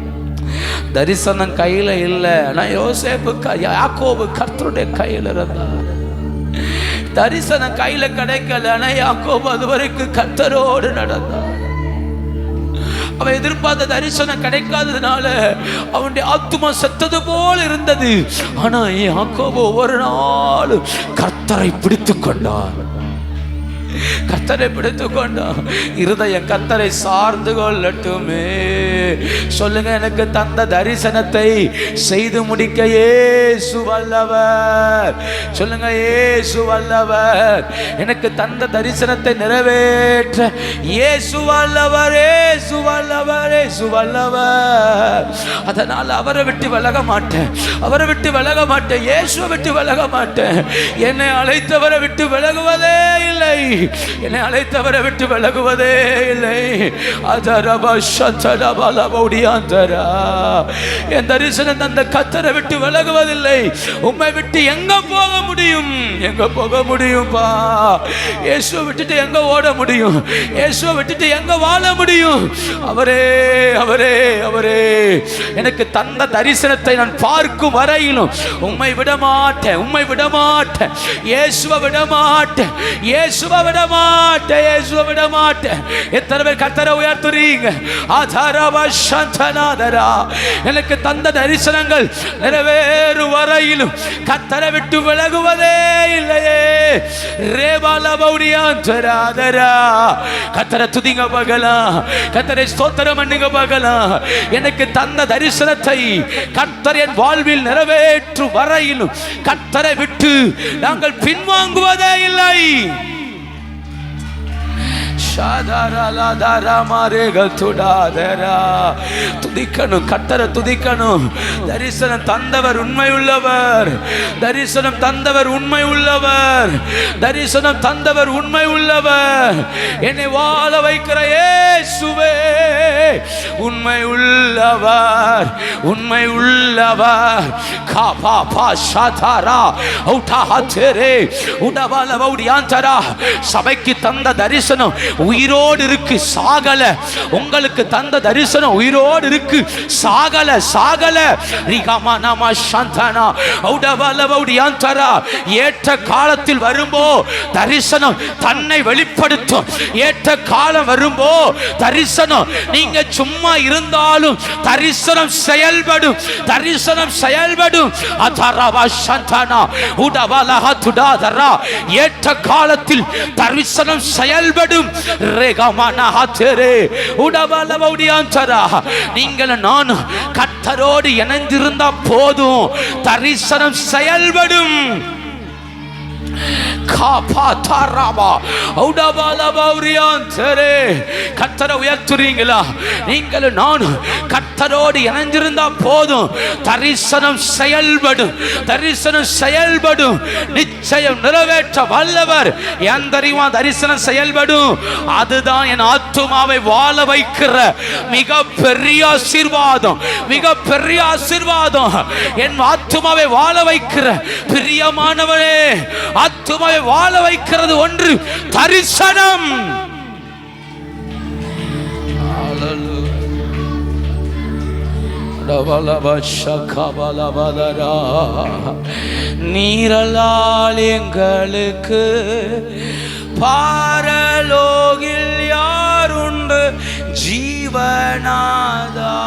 தரிசனம் கையில இல்லை, ஆனால் யோசேப்பு யாக்கோபு கர்த்தருடைய கையில் இருந்தார். தரிசனம் கையில கிடைக்கல, ஆனால் யாக்கோபு அது வரைக்கும் கர்த்தரோடு நடந்தார். அவன் எதிர்பார்த்த தரிசனம் கிடைக்காததுனால அவனுடைய ஆத்துமா செத்தது போல இருந்தது. ஆனா யாக்கோபு ஒவ்வொரு நாளும் கர்த்தரை பிடித்து கொண்டான், கர்த்தரை பிடித்துக் கொண்டான். இருதயம் கர்த்தரை சார்ந்து கொள்ளட்டுமே. சொல்லுங்க, எனக்கு தந்த தரிசனத்தை செய்து முடிக்க இயேசு வல்லவர். சொல்லுங்க, இயேசு வல்லவர். எனக்கு தந்த தரிசனத்தை நிறைவேற்ற இயேசு வல்லவர், இயேசு வல்லவர், இயேசு வல்லவர். அதனால அவரை விட்டு விலக மாட்டேன், அவரை விட்டு விலக மாட்டேன், இயேசுவை விட்டு விலக மாட்டேன். என்னை அழைத்தவரை விட்டு விலகுவதே இல்லை, என்னை அழைத்தவரை விட்டு விலகுவதே இல்லை. என் தரிசனம் அந்த கர்த்தரை விட்டு விலகுவதில்லை. உம்மை விட்டு எங்க போக முடியும், எங்க போக முடியும்பா? இயேசுவை விட்டுட்டு எங்க ஓட முடியும்? இயேசுவை விட்டுட்டு எங்க வாழ முடியும்? அவரே அவரே அவரே எனக்கு தந்த தரிசனத்தை நான் பார்க்கும் வரையிலும் உம்மை விட மாட்டேன், உம்மை விட மாட்டேன், இயேசுவை விட மாட்டேன், இயேசுவை இயேசுவை விட மாட்டேன், இயேசுவை விட மாட்டேன். எத்தனை பேர் கர்த்தரை உயர்த்துறீங்க? ஆதாரவா சந்தனாதரா, எனக்கு தந்த தரிசனங்கள் நிறைவேறு வரையிலும் கர்த்தரை விட்டு விலகுவதே இல்லையே. ரேபாலபௌடியாந்தராதரா, கர்த்தரை துதிங்க பார்க்கலாம், கர்த்தரை ஸ்தோத்திரம் பண்ணுங்க பார்க்கலாம். எனக்கு தந்த தரிசனத்தை கர்த்தர் என் வாழ்வில் நிறைவேற்று வரையிலும் கர்த்தரை விட்டு நாங்கள் பின்வாங்குவதே இல்லை. துதிக்கணும், கர்த்தரை துதிக்கணும். தரிசனம் தந்தவர் உண்மை உள்ளவர், தரிசனம் தந்தவர் உண்மை உள்ளவர், தரிசனம் தந்தவர் உண்மை உள்ளவர். என்னை வாழ வைக்கிற இயேசுவே உண்மை உள்ளவர், உண்மை உள்ளவர். காபா பா ஷாதாரா ஔடாஹதரே உடபாலவௌடியாந்தரா, சபைக்கு தந்த தரிசனம் உயிரோடு இருக்கு, சாகல. உங்களுக்கு தந்த தரிசனம் உயிரோடு இருக்கு, சாகல, சாகல. ரிகமனமா சந்தனா ஔடபாலவௌடியாந்தரா, ஏற்ற காலத்தில் வரும்போ தரிசனம் தன்னை வெளிப்படுத்தும். ஏற்ற காலம் வரும்போ தரிசனம், நீங்க சும்மா இருந்தாலும் தரிசனம் செயல்படும், தரிசனம் செயல்படும். அதரவா சந்தனா உடபாலஹதுடாதரா, ஏற்ற காலத்தில் தரிசனம் செயல்படும். நீங்கள் நான் கர்த்தரோடு இணைந்திருந்தா போதும், தரிசனம் செயல்படும். கர்த்தரை உயர்த்துறீங்களா? நீங்கள் நான் கர்த்தரோடு இணைந்திருந்தா போதும், தரிசனம் செயல்படும், தரிசனம் செயல்படும். நிச்சயம் நிறைவேற்ற வல்லவர். ஏன் தெரியுமா தரிசனம் செயல்படும்? அதுதான் என் ஆத்துமாவை வாழ வைக்கிற மிக பெரிய ஆசீர்வாதம், மிக பெரிய ஆசீர்வாதம். என் ஆத்துமாவை வாழ வைக்கிற பிரியமானவனே, ஆத்துமாவை வாழ வைக்கிறது ஒன்று தரிசனம். நீரலால் எங்களுக்கு பாரலோகில் யாருண்டு ஜீவனாதா.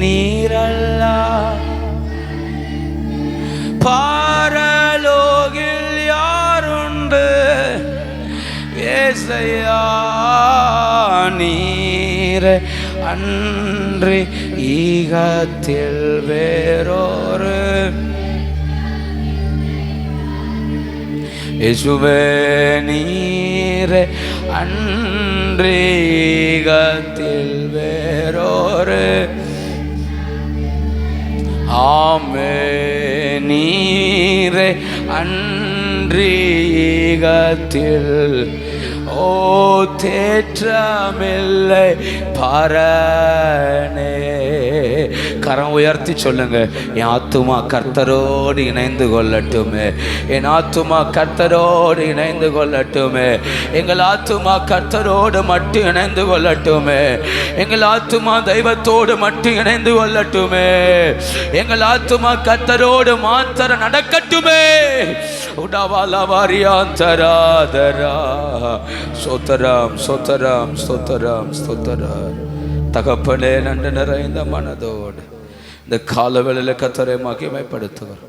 நீரலால் பாரலோகில் யாருண்டு ஏசையா, நீர் அன்றி ஈகத்தில் வேறொரு. இயேசுவே நீர் அன்றி ஈகத்தில் வேறொரு. ஆமே நீரே அன்றீகத்தில் ஓ தேற்றமில்லை பரனே. கரம் உயர்த்தி சொல்லுங்க, என் ஆத்துமா கர்த்தரோடு இணைந்து கொள்ளட்டுமே, என் ஆத்துமா கர்த்தரோடு இணைந்து கொள்ளட்டுமே. எங்கள் ஆத்துமா கர்த்தரோடு மட்டும் இணைந்து கொள்ளட்டுமே, எங்கள் ஆத்துமா தெய்வத்தோடு மட்டும் இணைந்து கொள்ளட்டுமே, எங்கள் ஆத்துமா கர்த்தரோடு மாத்திர நடக்கட்டுமே. உடவாலவாரியாந்தராதரா ஸ்தோத்திரம் ஸ்தோத்திரம் ஸ்தோத்திரம் ஸ்தோத்திரம். தகப்பனே, நன்றி நிறைந்த மனதோடு இந்த காலவேளையில் கர்த்தரை மகிமைப்படுத்துவர்.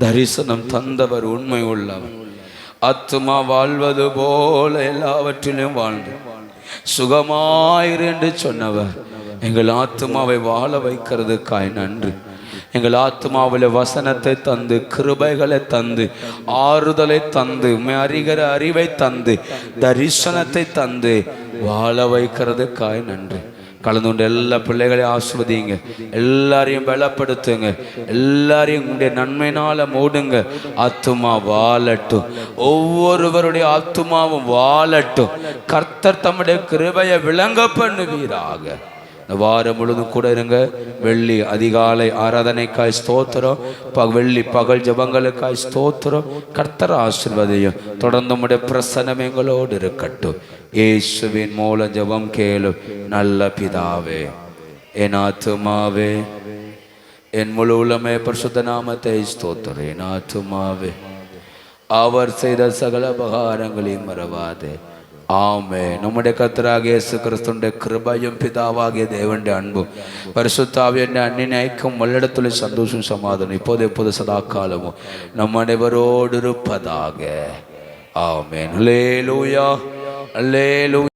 தரிசனம் தந்தவர் உண்மை உள்ளவர். ஆத்துமா வாழ்வது போல எல்லாவற்றிலும் வாழ்ந்து சுகமாயிரு என்று சொன்னவர் எங்கள் ஆத்துமாவை வாழ வைக்கிறதுக்காய் நன்றி. எங்கள் ஆத்துமாவில் வசனத்தை தந்து, கிருபைகளை தந்து, ஆறுதலை தந்து, அறிகிற அறிவை தந்து, தரிசனத்தை தந்து வாழ வைக்கிறதுக்காய் நன்றி. கலந்து கொண்டு எல்லா பிள்ளைகளையும் ஆசிர்வதிங்க, எல்லாரையும் பலப்படுத்துங்க, எல்லாரையும் உங்களுடைய நன்மையினால மூடுங்க. ஆத்துமா வாழட்டும், ஒவ்வொருவருடைய ஆத்துமாவும் வாழட்டும். கர்த்தர் தம்முடைய கிருபையை விளங்க பண்ணுவீராக. இந்த வாரம் முழுதும் கூட இருங்க. வெள்ளி அதிகாலை ஆராதனைக்காய் ஸ்தோத்திரம், வெள்ளி பகல் ஜபங்களுக்காய் ஸ்தோத்திரம். கர்த்தர் ஆசீர்வதியும். தொடர்ந்து உம்முடைய பிரசன்னம் எங்களோடு இருக்கட்டும். இயேசுவின் மூலம் ஜபம் கேளும் நல்ல பிதாவே. என் ஆத்துமாவே என் முழு உள்ளமே பரிசுத்த நாமத்தை ஸ்தோத்திரம். என் ஆத்துமாவே அவர் செய்த சகல உபகாரங்களையும் மறவாதே. ஆமே. നമ്മുടെ കർത്താവായ യേശു ക്രിസ്തുവിന്റെ കൃപയും പിതാവാകിയ ദേവന്റെ അൻപും പരിശുദ്ധാവിയുടെ അന്യനൈക്യം വല്ലയിടത്തുള്ള സന്തോഷവും സമാധാനം ഇപ്പോഴും എപ്പോഴും സദാകാലവും നമ്മളിവരോടിരുപ്പതാകെ. ആമേൻ. Hallelujah, hallelujah.